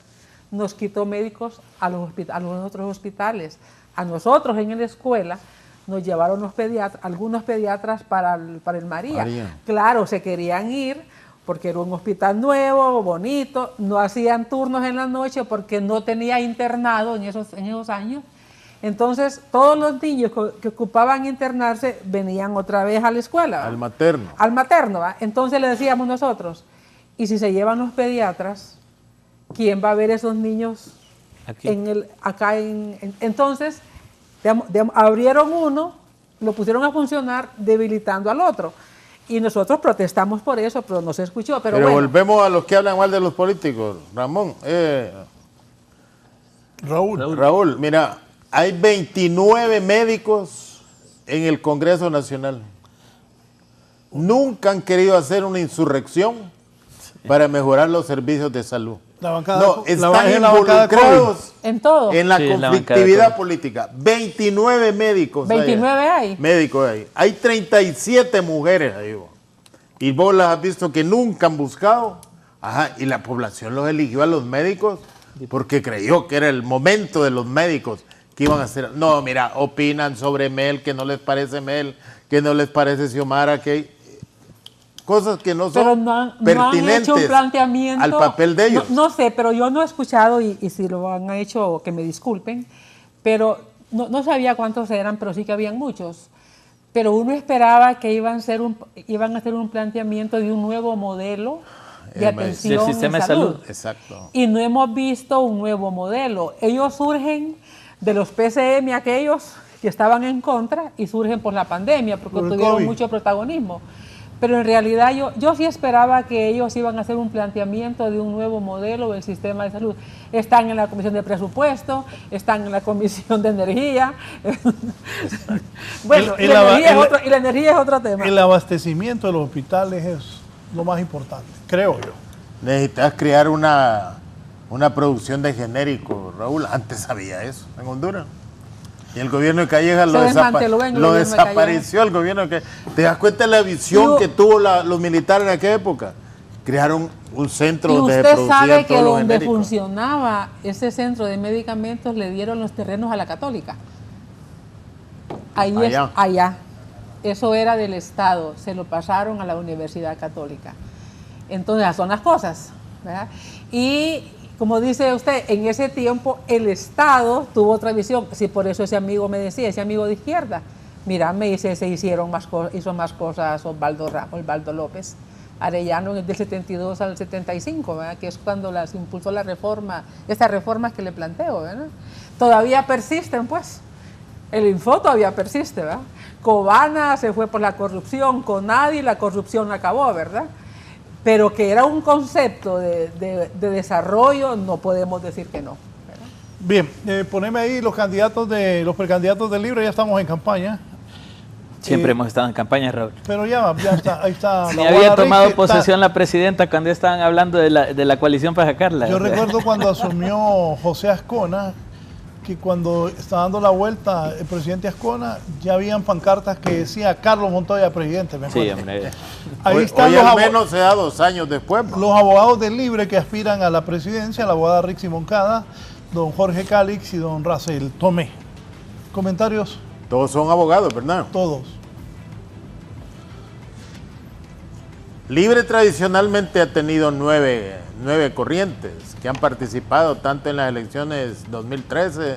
Nos quitó médicos a los otros hospitales. A nosotros en la escuela nos llevaron algunos pediatras para el María. Claro, se querían ir porque era un hospital nuevo, bonito, no hacían turnos en la noche porque no tenía internado en esos años. Entonces, todos los niños que ocupaban internarse venían otra vez a la escuela, ¿va? Al materno. Al materno, ¿va? Entonces le decíamos nosotros, y si se llevan los pediatras, ¿quién va a ver esos niños Aquí. Entonces, abrieron uno, lo pusieron a funcionar debilitando al otro. Y nosotros protestamos por eso, pero no se escuchó. Pero bueno. Volvemos a los que hablan mal de los políticos. Ramón. Raúl, mira, hay 29 médicos en el Congreso Nacional. Nunca han querido hacer una insurrección para mejorar los servicios de salud. Están involucrados en todo. En la conflictividad política. 29 médicos. 29 hay. Médicos hay. Hay 37 mujeres ahí. Y vos las has visto que nunca han buscado. Ajá, y la población los eligió a los médicos porque creyó que era el momento de los médicos que iban a hacer. No, mira, opinan sobre Mel, que no les parece Mel, que no les parece Xiomara, que cosas que no son pertinentes hecho un planteamiento, al papel de ellos. No sé, pero yo no he escuchado, y si lo han hecho, que me disculpen, pero no sabía cuántos eran, pero sí que habían muchos. Pero uno esperaba que iban a hacer un planteamiento de un nuevo modelo de atención del sistema de salud. Exacto. Y no hemos visto un nuevo modelo. Ellos surgen de los PCM, aquellos que estaban en contra, y surgen por la pandemia, porque tuvieron mucho protagonismo. Pero en realidad yo sí esperaba que ellos iban a hacer un planteamiento de un nuevo modelo del sistema de salud. Están en la Comisión de Presupuesto, están en la Comisión de Energía. Bueno, y la energía es otro tema. El abastecimiento de los hospitales es lo más importante, creo yo. Necesitas crear una producción de genéricos, Raúl. Antes había eso en Honduras. Y el gobierno de Calleja lo desapareció. El gobierno de Calleja. ¿Te das cuenta de la visión que tuvo los militares en aquella época? Crearon un centro de producción. Usted sabe que donde funcionaba ese centro de medicamentos le dieron los terrenos a la Católica. Allá. Eso era del Estado. Se lo pasaron a la Universidad Católica. Entonces, así son las cosas, ¿verdad? Y como dice usted, en ese tiempo el Estado tuvo otra visión. Sí, por eso ese amigo me decía, ese amigo de izquierda, mira, me dice, hizo más cosas Osvaldo López Arellano del 72 al 75, ¿verdad? Que es cuando se impulsó la reforma, estas reformas que le planteo, ¿verdad? Todavía persisten, pues. El Info todavía persiste, ¿verdad? Cobana se fue por la corrupción, Conadi la corrupción acabó, ¿verdad? pero que era un concepto de desarrollo, no podemos decir que no. ¿Verdad? Bien, poneme ahí los precandidatos del Libre, ya estamos en campaña. Siempre hemos estado en campaña, Raúl. Pero ya está, ahí está. Ni había tomado posesión la presidenta cuando estaban hablando de la coalición para sacarla. Yo recuerdo cuando asumió José Ascona, que cuando estaba dando la vuelta el presidente Ascona, ya habían pancartas que decía Carlos Montoya presidente. ¿Me acuerdo? Sí, hombre. Ahí Hoy están al menos se da 2 años después. los abogados del Libre que aspiran a la presidencia, la abogada Rixi Moncada, don Jorge Calix y don Racel Tomé. ¿Comentarios? Todos son abogados, ¿verdad? Todos. Libre tradicionalmente ha tenido nueve corrientes que han participado tanto en las elecciones 2013,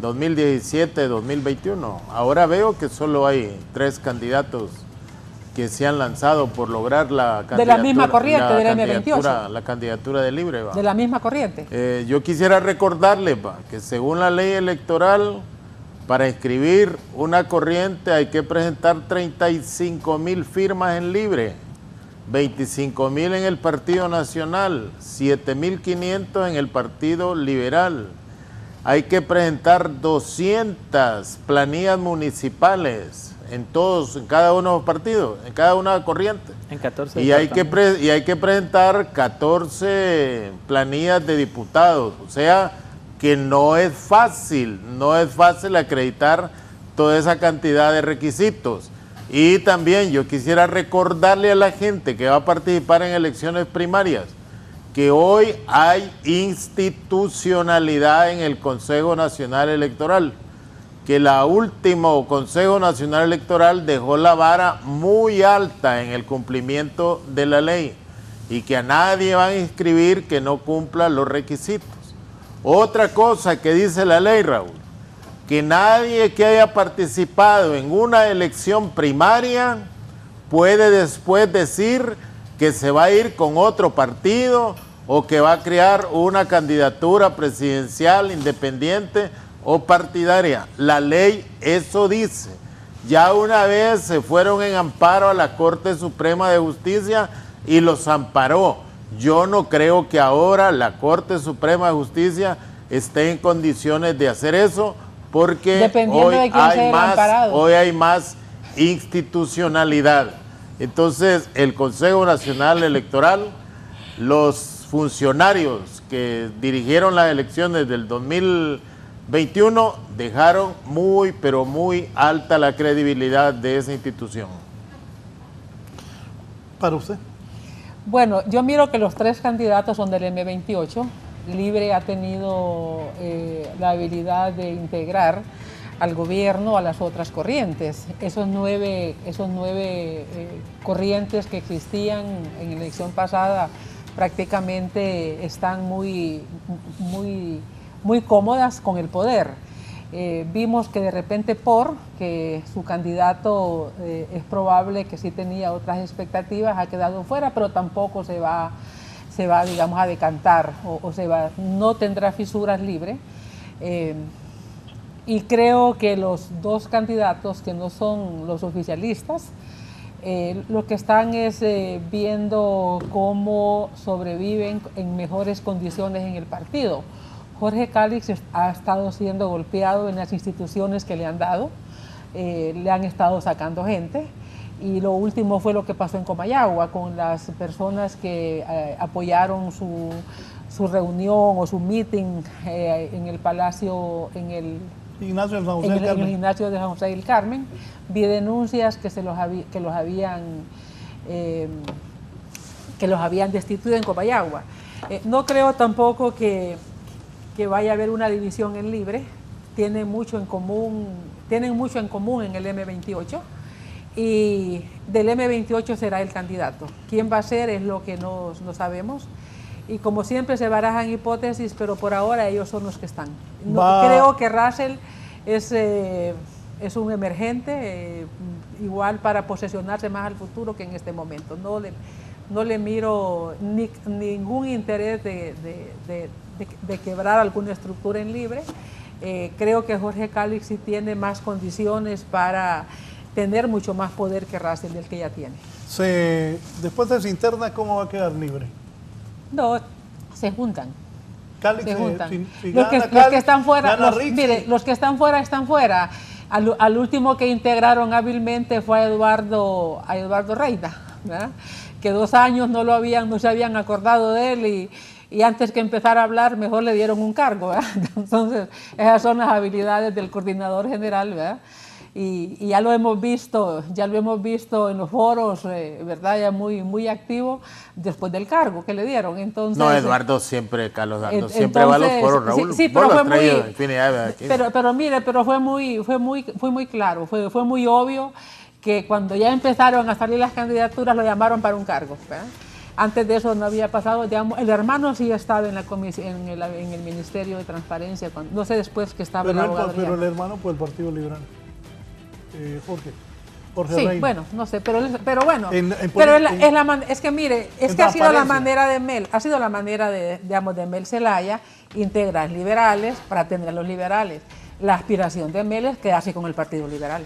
2017, 2021. Ahora veo que solo hay 3 candidatos que se han lanzado por lograr la candidatura. De la misma corriente, del M28. La candidatura de Libre. De la misma corriente. Yo quisiera recordarles que según la ley electoral, para inscribir una corriente hay que presentar 35,000 firmas en Libre, 25,000 en el Partido Nacional, 7,500 en el Partido Liberal. Hay que presentar 200 planillas municipales en cada uno de los partidos, en cada una corriente. En 14. Y hay que presentar 14 planillas de diputados. O sea, que no es fácil acreditar toda esa cantidad de requisitos. Y también yo quisiera recordarle a la gente que va a participar en elecciones primarias que hoy hay institucionalidad en el Consejo Nacional Electoral, que el último Consejo Nacional Electoral dejó la vara muy alta en el cumplimiento de la ley y que a nadie van a inscribir que no cumpla los requisitos. Otra cosa que dice la ley, Raúl, que nadie que haya participado en una elección primaria puede después decir que se va a ir con otro partido o que va a crear una candidatura presidencial independiente o partidaria. La ley eso dice. Ya una vez se fueron en amparo a la Corte Suprema de Justicia y los amparó. Yo no creo que ahora la Corte Suprema de Justicia esté en condiciones de hacer eso, porque hoy hay más institucionalidad. Entonces, el Consejo Nacional Electoral, los funcionarios que dirigieron las elecciones del 2021 dejaron muy, pero muy alta la credibilidad de esa institución. ¿Para usted? Bueno, yo miro que los 3 candidatos son del M28. Libre ha tenido la habilidad de integrar al gobierno a las otras corrientes. Esos nueve corrientes que existían en la elección pasada prácticamente están muy cómodas con el poder. Vimos que de repente que su candidato es probable que sí tenía otras expectativas, ha quedado fuera, pero tampoco se va digamos, a decantar no tendrá fisuras Libre. Y creo que los 2 candidatos que no son los oficialistas, lo que están es viendo cómo sobreviven en mejores condiciones en el partido. Jorge Calix ha estado siendo golpeado en las instituciones que le han dado, le han estado sacando gente. Y lo último fue lo que pasó en Comayagua con las personas que apoyaron su reunión o su meeting en el Palacio, en el gimnasio de San José del Carmen. Vi denuncias que los habían destituido en Comayagua. No creo tampoco que vaya a haber una división en Libre. Tienen mucho en común en el M28. Y del M28 será el candidato. ¿Quién va a ser? Es lo que no sabemos. Y como siempre se barajan hipótesis, pero por ahora ellos son los que están. Creo que Racel es un emergente, igual para posesionarse más al futuro que en este momento. No le miro ningún interés de quebrar alguna estructura en Libre. Creo que Jorge Calix sí tiene más condiciones para tener mucho más poder que Russell del que ya tiene. Después de esa interna, ¿cómo va a quedar libre? No, se juntan. Cálix, Se juntan. si Los gana que Cálix, están fuera, gana Rixi. mire, los que están fuera están fuera. Al último que integraron hábilmente fue a Eduardo Reina, ¿verdad? Que 2 años no se habían acordado de él y antes que empezar a hablar mejor le dieron un cargo, ¿verdad? Entonces esas son las habilidades del coordinador general, ¿verdad? Y ya lo hemos visto en los foros, ¿verdad? Ya muy activo después del cargo que le dieron. Entonces, no, Eduardo siempre, Carlos Eduardo, siempre va a los foros, Raúl. Sí, pero fue muy, pero fue muy claro, fue muy obvio que cuando ya empezaron a salir las candidaturas lo llamaron para un cargo, ¿verdad? Antes de eso no había pasado, digamos, el hermano sí estaba en el Ministerio de Transparencia, no sé después que estaba el abogado. Pero el hermano fue el Partido Liberal. Jorge sí, Reina. bueno, no sé, pero bueno, es que mire, es que ha sido la manera de Mel, de Mel Zelaya integrar liberales para tener a los liberales. La aspiración de Mel es quedarse con el Partido Liberal.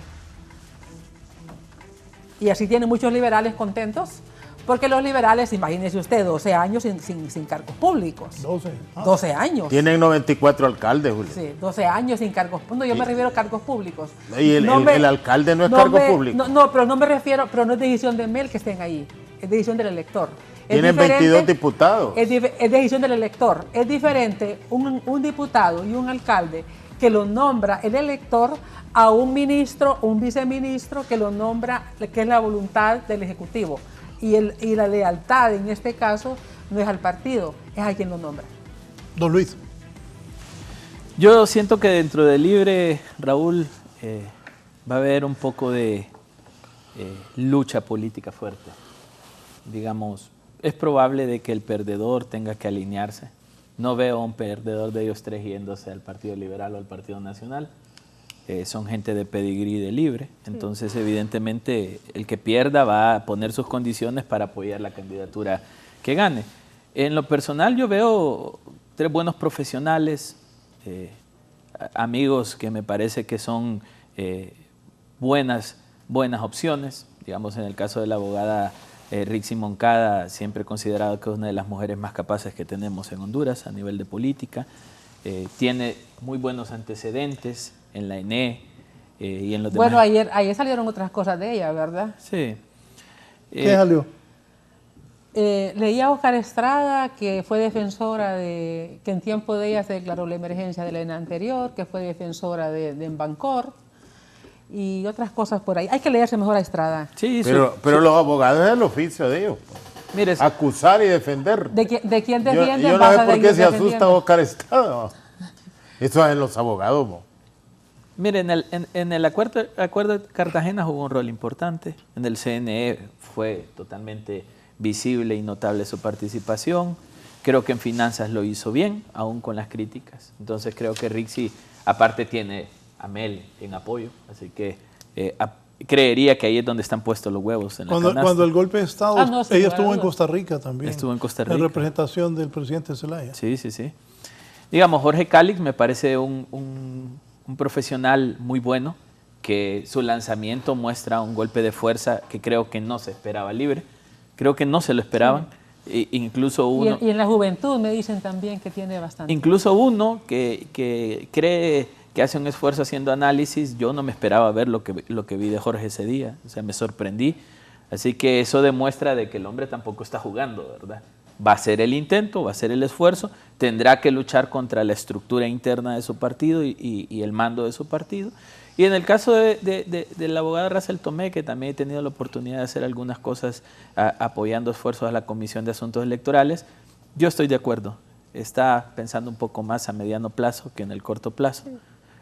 Y así tiene muchos liberales contentos, porque los liberales, imagínese usted, 12 años sin cargos públicos. 12 años. Tienen 94 alcaldes, Julio. Sí, 12 años sin cargos públicos. No, yo me refiero a cargos públicos. ¿Y el alcalde no es cargo público? No, pero no me refiero, pero no es decisión de Mel que estén ahí, es decisión del elector. Tienen 22 diputados. Es decisión del elector. Es diferente un diputado y un alcalde que lo nombra el elector a un ministro o un viceministro que lo nombra, que es la voluntad del Ejecutivo. Y la lealtad en este caso no es al partido, es a quien lo nombra. Don Luis. Yo siento que dentro de Libre, Raúl, va a haber un poco de lucha política fuerte. Digamos, es probable de que el perdedor tenga que alinearse. No veo a un perdedor de ellos tres yéndose al Partido Liberal o al Partido Nacional. Son gente de pedigrí de Libre, entonces evidentemente el que pierda va a poner sus condiciones para apoyar la candidatura que gane. En lo personal yo veo 3 buenos profesionales, amigos que me parece que son buenas opciones. Digamos, en el caso de la abogada Rixi Moncada, siempre he considerado que es una de las mujeres más capaces que tenemos en Honduras a nivel de política. Tiene muy buenos antecedentes en la ENE y en los demás. Bueno, ayer salieron otras cosas de ella, ¿verdad? Sí. ¿Qué salió? Leía a Oscar Estrada, que fue defensora que en tiempo de ella se declaró la emergencia de la ENE anterior, que fue defensora de Embancor y otras cosas por ahí. Hay que leerse mejor a Estrada. Sí, pero los abogados es el oficio de ellos. Mire, acusar y defender. ¿De quién defienden? Yo no sé por qué se asusta Oscar Estrada. Eso es en los abogados. Mire, en el acuerdo de Cartagena jugó un rol importante. En el CNE fue totalmente visible y notable su participación. Creo que en finanzas lo hizo bien, aún con las críticas. Entonces creo que Rixi, aparte, tiene a Mel en apoyo. Así que creería que ahí es donde están puestos los huevos. En la canasta. Cuando el golpe de Estado, ella estuvo en Costa Rica también. Estuvo en Costa Rica. En representación del presidente Zelaya. Sí. Digamos, Jorge Cálix me parece un profesional muy bueno, que su lanzamiento muestra un golpe de fuerza que creo que no se esperaba Libre. Creo que no se lo esperaban. Sí. Incluso uno... Y en la juventud me dicen también que tiene bastante. Incluso uno que cree que hace un esfuerzo haciendo análisis, yo no me esperaba ver lo que vi de Jorge ese día. O sea, me sorprendí. Así que eso demuestra de que el hombre tampoco está jugando, ¿verdad? Va a hacer el intento, va a hacer el esfuerzo, tendrá que luchar contra la estructura interna de su partido y el mando de su partido. Y en el caso del abogado Russell Tomé, que también he tenido la oportunidad de hacer algunas cosas apoyando esfuerzos a la Comisión de Asuntos Electorales, yo estoy de acuerdo. Está pensando un poco más a mediano plazo que en el corto plazo.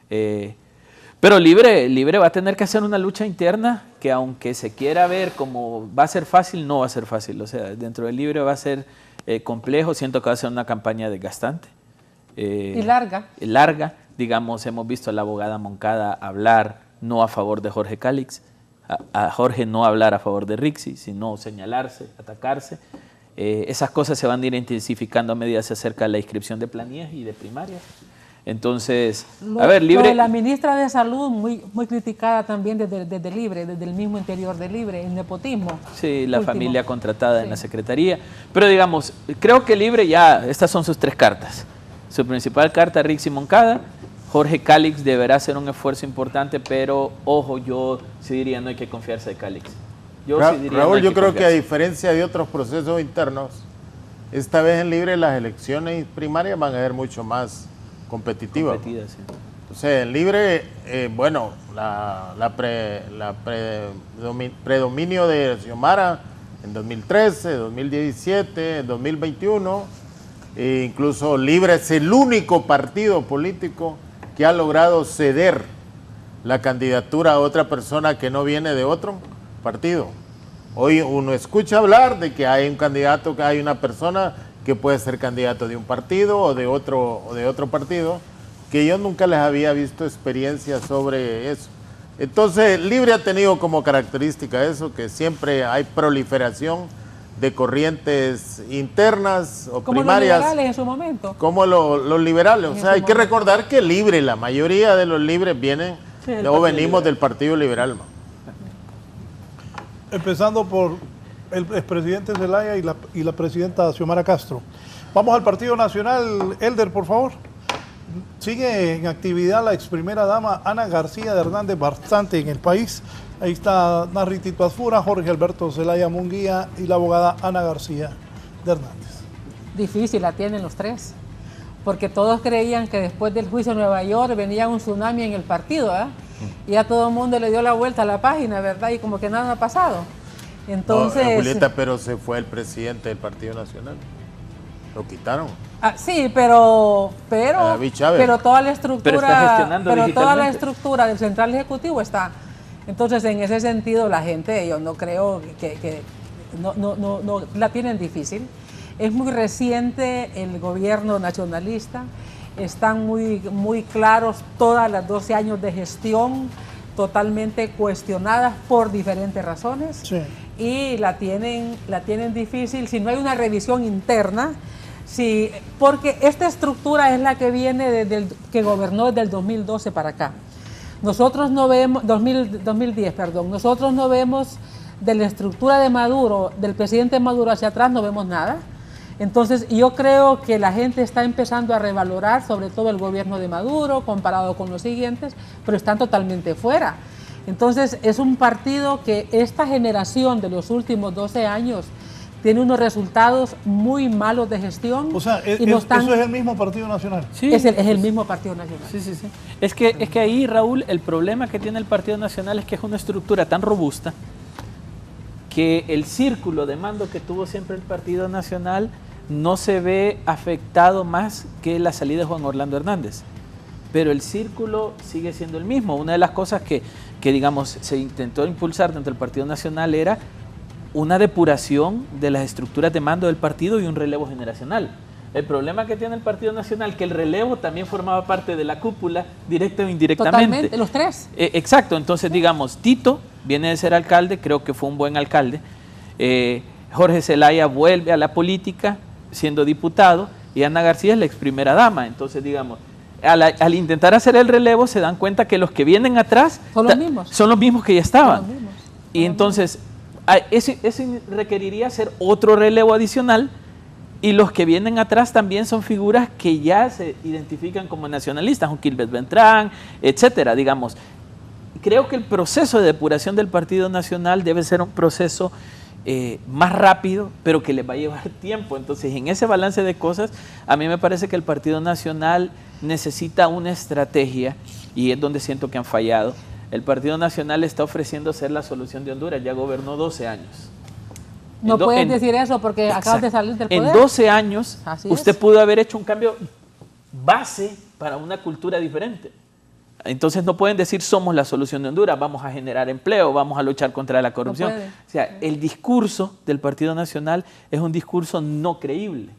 Pero Libre va a tener que hacer una lucha interna que, aunque se quiera ver como va a ser fácil, no va a ser fácil. O sea, dentro del Libre va a ser complejo. Siento que va a ser una campaña desgastante. Y larga. Larga. Digamos, hemos visto a la abogada Moncada hablar no a favor de Jorge Cálix, a Jorge no hablar a favor de Rixi, sino señalarse, atacarse. Esas cosas se van a ir intensificando a medida que se acerca la inscripción de planillas y de primarias. Entonces, a ver, Libre... Lo de la ministra de Salud, muy criticada también desde Libre, desde el mismo interior de Libre, el nepotismo. Sí, la familia contratada en la Secretaría. Pero digamos, creo que Libre ya, estas son sus 3 cartas. Su principal carta, Rixi Moncada. Jorge Calix deberá hacer un esfuerzo importante, pero ojo, yo sí diría no hay que confiarse de Calix. Raúl, yo creo que a diferencia de otros procesos internos, esta vez en Libre las elecciones primarias van a ser mucho más competitivas. Sí. Entonces, en Libre, bueno, predominio de Xiomara en 2013, 2017, 2021, e incluso Libre es el único partido político que ha logrado ceder la candidatura a otra persona que no viene de otro partido. Hoy uno escucha hablar de que hay un candidato, que hay una persona que puede ser candidato de un partido o de otro partido, que yo nunca les había visto experiencia sobre eso. Entonces, Libre ha tenido como característica eso, que siempre hay proliferación de corrientes internas o como primarias. Como los liberales en su momento. Como los liberales. O sea, hay que recordar que Libre, la mayoría de los libres vienen o venimos del Partido Liberal. Empezando por el expresidente Zelaya y la presidenta Xiomara Castro. Vamos al Partido Nacional. Elder, por favor. Sigue en actividad la ex primera dama Ana García de Hernández, bastante en el país. Ahí está Narri Tito Asfura, Jorge Alberto Zelaya Munguía y la abogada Ana García de Hernández. Difícil la tienen los 3, porque todos creían que después del juicio en Nueva York venía un tsunami en el partido, ¿eh? Y ya todo el mundo le dio la vuelta a la página, ¿verdad? Y como que nada ha pasado. Entonces... No, Julieta, pero se fue el presidente del Partido Nacional. Lo quitaron. Sí, pero toda la estructura del Central Ejecutivo está. Entonces, en ese sentido, la gente, yo no creo que no la tienen difícil. Es muy reciente el gobierno nacionalista, están muy claros todas las 12 años de gestión, totalmente cuestionadas por diferentes razones, sí. Y la tienen difícil si no hay una revisión interna. Sí, porque esta estructura es la que viene que gobernó desde el 2012 para acá. Nosotros no vemos, 2010, perdón, nosotros no vemos de la estructura de Maduro, del presidente Maduro hacia atrás, no vemos nada. Entonces yo creo que la gente está empezando a revalorar, sobre todo el gobierno de Maduro, comparado con los siguientes, pero están totalmente fuera. Entonces es un partido que esta generación de los últimos 12 años tiene unos resultados muy malos de gestión. O sea, eso es el mismo Partido Nacional. Sí, es el mismo Partido Nacional. Sí. Es que ahí, Raúl, el problema que tiene el Partido Nacional es que es una estructura tan robusta que el círculo de mando que tuvo siempre el Partido Nacional no se ve afectado más que la salida de Juan Orlando Hernández. Pero el círculo sigue siendo el mismo. Una de las cosas que digamos, se intentó impulsar dentro del Partido Nacional era una depuración de las estructuras de mando del partido y un relevo generacional. El problema que tiene el Partido Nacional, que el relevo también formaba parte de la cúpula, directa o indirectamente. Totalmente, los 3. Exacto, entonces digamos, Tito viene de ser alcalde, creo que fue un buen alcalde. Jorge Zelaya vuelve a la política siendo diputado y Ana García es la ex primera dama. Entonces digamos, al intentar hacer el relevo se dan cuenta que los que vienen atrás son los mismos que ya estaban. Y entonces... Ese requeriría hacer otro relevo adicional y los que vienen atrás también son figuras que ya se identifican como nacionalistas, un Gilbert Beltrán, etcétera, digamos. Creo que el proceso de depuración del Partido Nacional debe ser un proceso más rápido, pero que les va a llevar tiempo. Entonces, en ese balance de cosas, a mí me parece que el Partido Nacional necesita una estrategia y es donde siento que han fallado. El Partido Nacional está ofreciendo ser la solución de Honduras, ya gobernó 12 años. No puedes decir eso porque acabas de salir del poder. En 12 años usted pudo haber hecho un cambio base para una cultura diferente. Entonces no pueden decir somos la solución de Honduras, vamos a generar empleo, vamos a luchar contra la corrupción. No, o sea, el discurso del Partido Nacional es un discurso no creíble.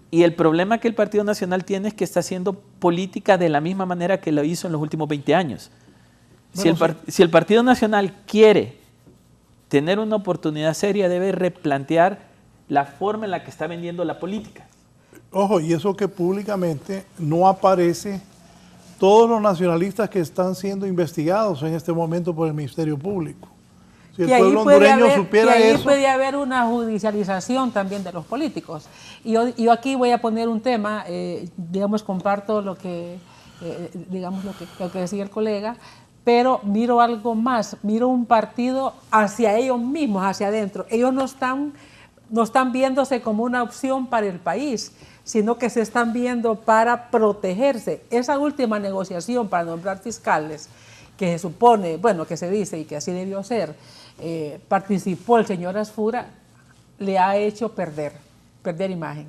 Y el problema que el Partido Nacional tiene es que está haciendo política de la misma manera que lo hizo en los últimos 20 años. Si el Partido Nacional quiere tener una oportunidad seria, debe replantear la forma en la que está vendiendo la política. Ojo, y eso que públicamente no aparece todos los nacionalistas que están siendo investigados en este momento por el Ministerio Público. Si el pueblo hondureño supiera eso. Puede haber una judicialización también de los políticos. Y yo aquí voy a poner un tema, digamos, comparto lo que, digamos, lo que decía el colega, pero miro algo más, miro un partido hacia ellos mismos, hacia adentro. Ellos no están viéndose como una opción para el país, sino que se están viendo para protegerse. Esa última negociación para nombrar fiscales, que se supone, bueno, que se dice y que así debió ser, participó el señor Asfura, le ha hecho perder imagen.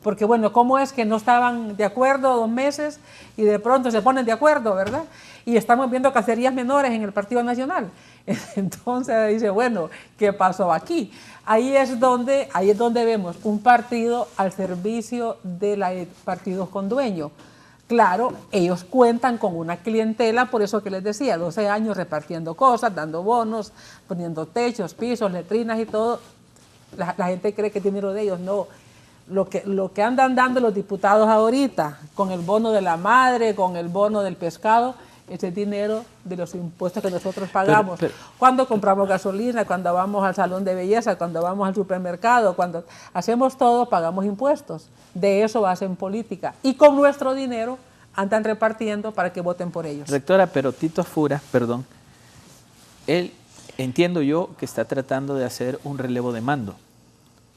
Porque bueno, ¿cómo es que no estaban de acuerdo 2 meses y de pronto se ponen de acuerdo, verdad? Y estamos viendo cacerías menores en el Partido Nacional. Entonces dice, bueno, ¿qué pasó aquí? Ahí es donde vemos un partido al servicio de partidos con dueño. Claro, ellos cuentan con una clientela, por eso que les decía, 12 años repartiendo cosas, dando bonos, poniendo techos, pisos, letrinas y todo. La gente cree que es dinero de ellos, no. Lo que andan dando los diputados ahorita, con el bono de la madre, con el bono del pescado, ese es dinero de los impuestos que nosotros pagamos. Cuando compramos gasolina, cuando vamos al salón de belleza, cuando vamos al supermercado, cuando hacemos todo, pagamos impuestos. De eso hacen política. Y con nuestro dinero andan repartiendo para que voten por ellos. Rectora, pero Tito Asfura, perdón, él, entiendo yo, que está tratando de hacer un relevo de mando.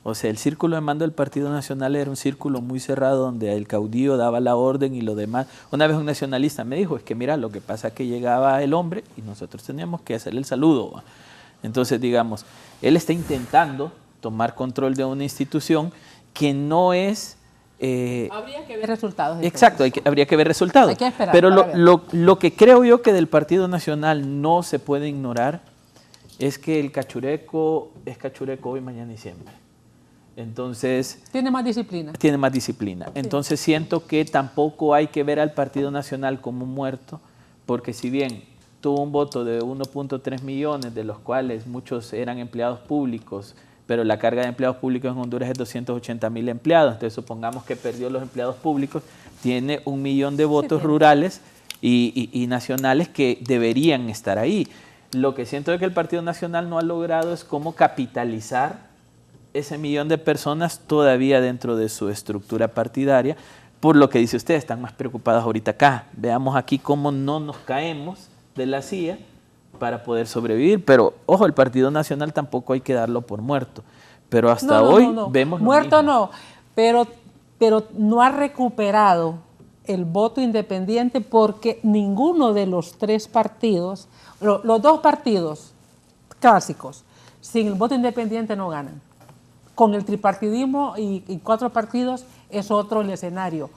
O sea, el círculo de mando del Partido Nacional era un círculo muy cerrado donde el caudillo daba la orden y lo demás. Una vez un nacionalista me dijo, es que mira, lo que pasa es que llegaba el hombre y nosotros teníamos que hacerle el saludo. Entonces, digamos, él está intentando tomar control de una institución que no es... habría que ver resultados. Exacto, habría que ver resultados. Hay que esperar. Pero lo que creo yo que del Partido Nacional no se puede ignorar es que el cachureco es cachureco hoy, mañana y siempre. Entonces... Tiene más disciplina. Tiene más disciplina. Sí. Entonces siento que tampoco hay que ver al Partido Nacional como muerto, porque si bien tuvo un voto de 1.3 millones, de los cuales muchos eran empleados públicos, pero la carga de empleados públicos en Honduras es 280,000 empleados, entonces supongamos que perdió los empleados públicos, tiene 1 millón de votos rurales y nacionales que deberían estar ahí. Lo que siento es que el Partido Nacional no ha logrado es cómo capitalizar ese 1 millón de personas todavía dentro de su estructura partidaria, por lo que dice usted, están más preocupados ahorita acá. Veamos aquí cómo no nos caemos de la silla para poder sobrevivir, pero ojo, el Partido Nacional tampoco hay que darlo por muerto, pero hasta hoy vemos lo muerto mismo. No, pero no ha recuperado el voto independiente porque ninguno de los 3 partidos, los 2 partidos clásicos, sin el voto independiente no ganan. Con el tripartidismo y 4 partidos es otro el escenario.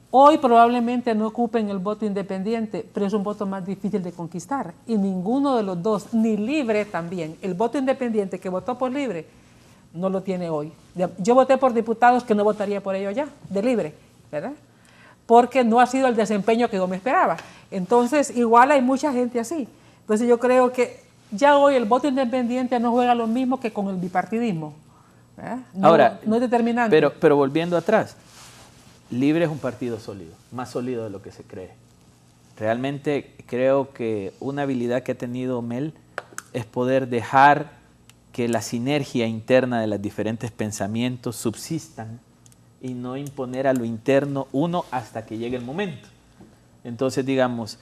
Hoy probablemente no ocupen el voto independiente, pero es un voto más difícil de conquistar. Y ninguno de los 2, ni Libre también. El voto independiente que votó por Libre no lo tiene hoy. Yo voté por diputados que no votaría por ellos ya, de Libre, ¿verdad? Porque no ha sido el desempeño que yo me esperaba. Entonces, igual hay mucha gente así. Entonces yo creo que ya hoy el voto independiente no juega lo mismo que con el bipartidismo. No, ahora, no es determinante. Pero volviendo atrás, Libre es un partido sólido, más sólido de lo que se cree. Realmente creo que una habilidad que ha tenido Mel es poder dejar que la sinergia interna de los diferentes pensamientos subsistan y no imponer a lo interno uno hasta que llegue el momento. Entonces, digamos,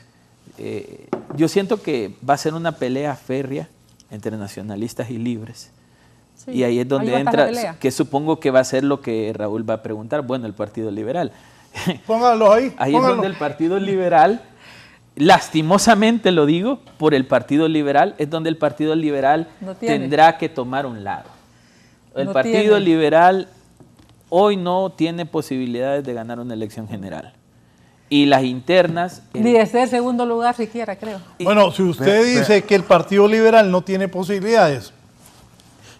yo siento que va a ser una pelea férrea entre nacionalistas y libres. Sí, y ahí es donde entra, que supongo que va a ser lo que Raúl va a preguntar, bueno, el Partido Liberal. Pónganlo ahí. Ahí es donde el Partido Liberal, lastimosamente lo digo, por el Partido Liberal, es donde el Partido Liberal tendrá que tomar un lado. El Partido Liberal hoy no tiene posibilidades de ganar una elección general. Y las internas... Ni de ser segundo lugar siquiera, creo. Bueno, si usted dice que el Partido Liberal no tiene posibilidades,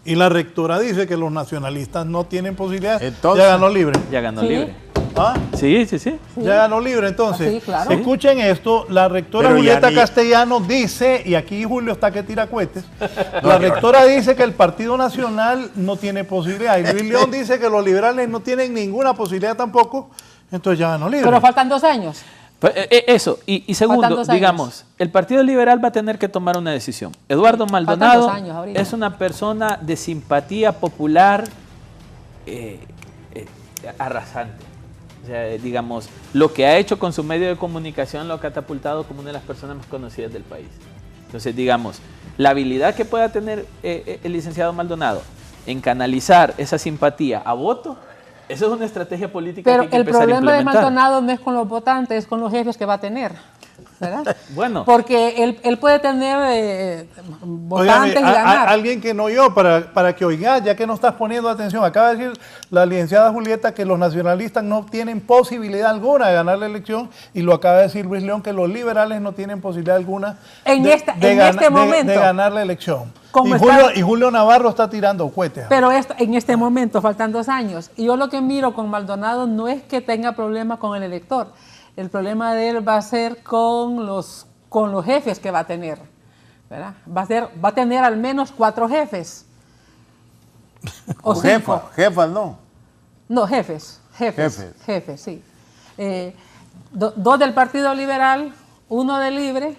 y la rectora dice que los nacionalistas no tienen posibilidades, entonces, ya ganó Libre. Ya ganó Libre. ¿Ah? Sí, sí, sí. Ya ganó Libre, entonces. Sí, claro. Escuchen esto, la rectora Pero ya Julieta ni- Castellanos dice, y aquí Julio está que tira cohetes, la rectora dice que el Partido Nacional no tiene posibilidad, y Luis León dice que los liberales no tienen ninguna posibilidad tampoco, entonces ya ganó Libre. Pero faltan 2 años. Pues, eso, y segundo, Faltan 2 años. digamos, el Partido Liberal va a tener que tomar una decisión. Eduardo Maldonado 2 años ahorita. es una persona de simpatía popular arrasante. O sea, digamos, lo que ha hecho con su medio de comunicación lo ha catapultado como una de las personas más conocidas del país. Entonces, digamos, la habilidad que pueda tener el licenciado Maldonado en canalizar esa simpatía a voto, eso es una estrategia política Pero que hay que el empezar a problema de implementar. Maldonado no es con los votantes, es con los jefes que va a tener. ¿Verdad? Bueno. Porque él puede tener votantes Óigame, y ganar. alguien que no oyó, para que oigas, ya que no estás poniendo atención, acaba de decir la licenciada Julieta que los nacionalistas no tienen posibilidad alguna de ganar la elección, y lo acaba de decir Luis León que los liberales no tienen posibilidad alguna este momento. de ganar la elección. Como Y Julio Navarro está tirando cohetes. Pero en este momento faltan 2 años. Y yo lo que miro con Maldonado no es que tenga problemas con el elector. El problema de él va a ser con los jefes que va a tener. ¿Verdad? Va a tener al menos 4 jefes. O 5. Jefas, no. No, jefes, sí. 2 del Partido Liberal, 1 de Libre,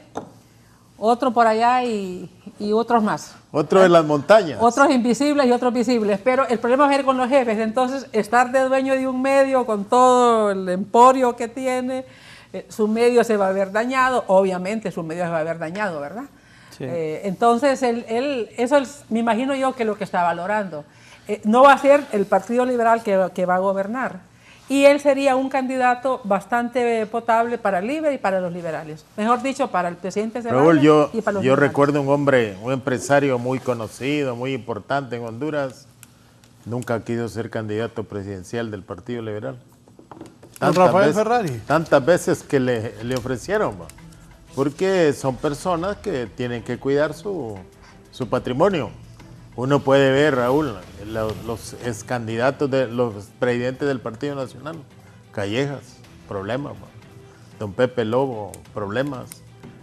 otro por allá y otros más. Otro de las montañas. Otros invisibles y otros visibles. Pero el problema va a ir con los jefes. Entonces, estar de dueño de un medio con todo el emporio que tiene, su medio se va a ver dañado. Obviamente, su medio se va a ver dañado, ¿verdad? Sí. Entonces, eso me imagino yo que lo que está valorando. No va a ser el Partido Liberal que va a gobernar. Y él sería un candidato bastante potable para Libre y para los liberales. Mejor dicho, para el presidente Raúl, Zelaya y para los yo liberales. recuerdo un hombre, un empresario muy conocido, muy importante en Honduras. Nunca quiso ser candidato presidencial del Partido Liberal. Rafael Ferrari. Tantas veces que le ofrecieron, ¿va? Porque son personas que tienen que cuidar su patrimonio. Uno puede ver, Raúl, los ex candidatos de los presidentes del Partido Nacional. Callejas, problemas. ¿Va? Don Pepe Lobo, problemas.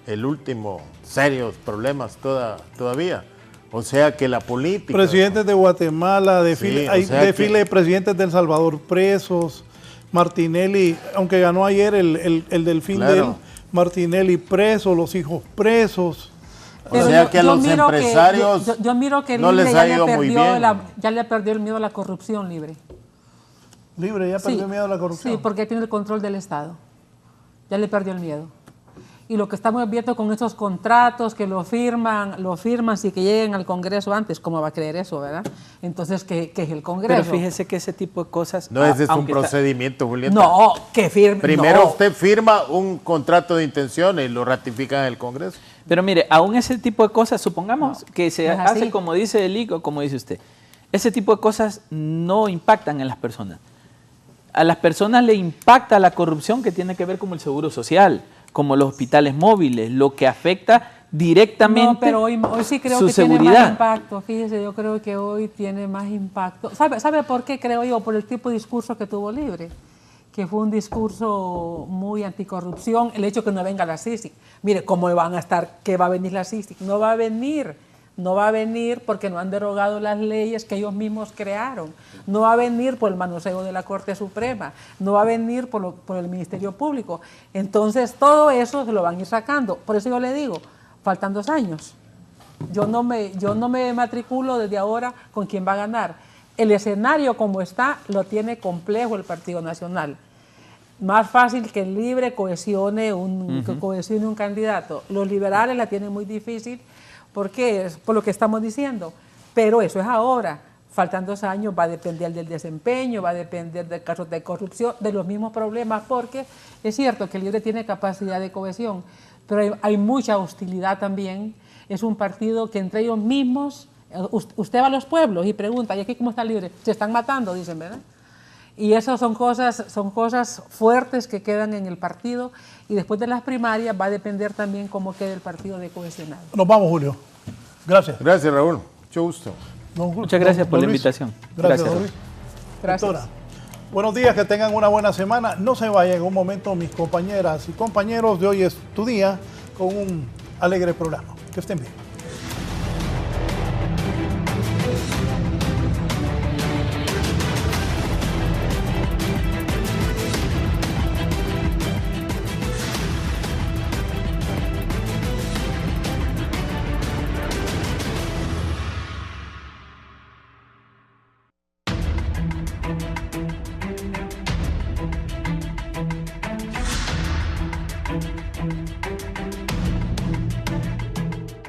El último, serios problemas todavía. O sea que la política... Presidentes de Guatemala, Sí, hay o sea desfile de presidentes de El Salvador presos. Martinelli, aunque ganó ayer el delfín Claro. de él, Martinelli preso, los hijos presos. O sea que a los empresarios yo miro que no Libre les ya ha le ido muy perdió bien. ya le perdió el miedo a la corrupción, Libre. Libre ya perdió miedo a la corrupción. Sí, porque tiene el control del Estado. Ya le perdió el miedo. Y lo que estamos viendo con esos contratos que lo firman sin que lleguen al Congreso antes, ¿cómo va a creer eso, verdad? Entonces, ¿qué es el Congreso? Pero fíjese que ese tipo de cosas... No, ese es un aunque está- procedimiento, Julieta. No, que firme. Primero no. usted firma un contrato de intenciones y lo ratifica en el Congreso. Pero mire, aún ese tipo de cosas, supongamos que se no es así. hace como dice el ICO, como dice usted, ese tipo de cosas no impactan en las personas. A las personas le impacta la corrupción que tiene que ver como el seguro social, como los hospitales móviles, lo que afecta directamente No, pero hoy sí creo su que tiene seguridad. más impacto. Fíjese, yo creo que hoy tiene más impacto. ¿Sabe por qué creo yo? Por el tipo de discurso que tuvo Libre, que fue un discurso muy anticorrupción. El hecho que no venga la CICIG. Mire, ¿cómo van a estar? ¿Qué va a venir la CICIG? No va a venir. No va a venir porque no han derogado las leyes que ellos mismos crearon. No va a venir por el manoseo de la Corte Suprema. No va a venir por el Ministerio Público. Entonces, todo eso se lo van a ir sacando. Por eso yo le digo, faltan 2 años. Yo no me matriculo desde ahora con quién va a ganar. El escenario como está lo tiene complejo el Partido Nacional. Más fácil que el Libre cohesione un candidato. Los liberales la tienen muy difícil. ¿Por qué? Es por lo que estamos diciendo. Pero eso es ahora. Faltan 2 años, va a depender del desempeño, va a depender de casos de corrupción, de los mismos problemas, porque es cierto que el Libre tiene capacidad de cohesión, pero hay mucha hostilidad también. Es un partido que entre ellos mismos, usted va a los pueblos y pregunta, ¿y aquí cómo está el Libre? Se están matando, dicen, ¿verdad? Y eso son cosas fuertes que quedan en el partido, y después de las primarias va a depender también cómo quede el partido de cohesionado. Nos vamos, Julio. Gracias. Gracias, Raúl. Mucho gusto. Don Muchas gracias por la Luis. invitación. Gracias, Gracias, don Luis. Gracias. Doctora, Buenos días, que tengan una buena semana. No se vayan en un momento, mis compañeras y compañeros, de Hoy es tu Día, con un alegre programa. Que estén bien.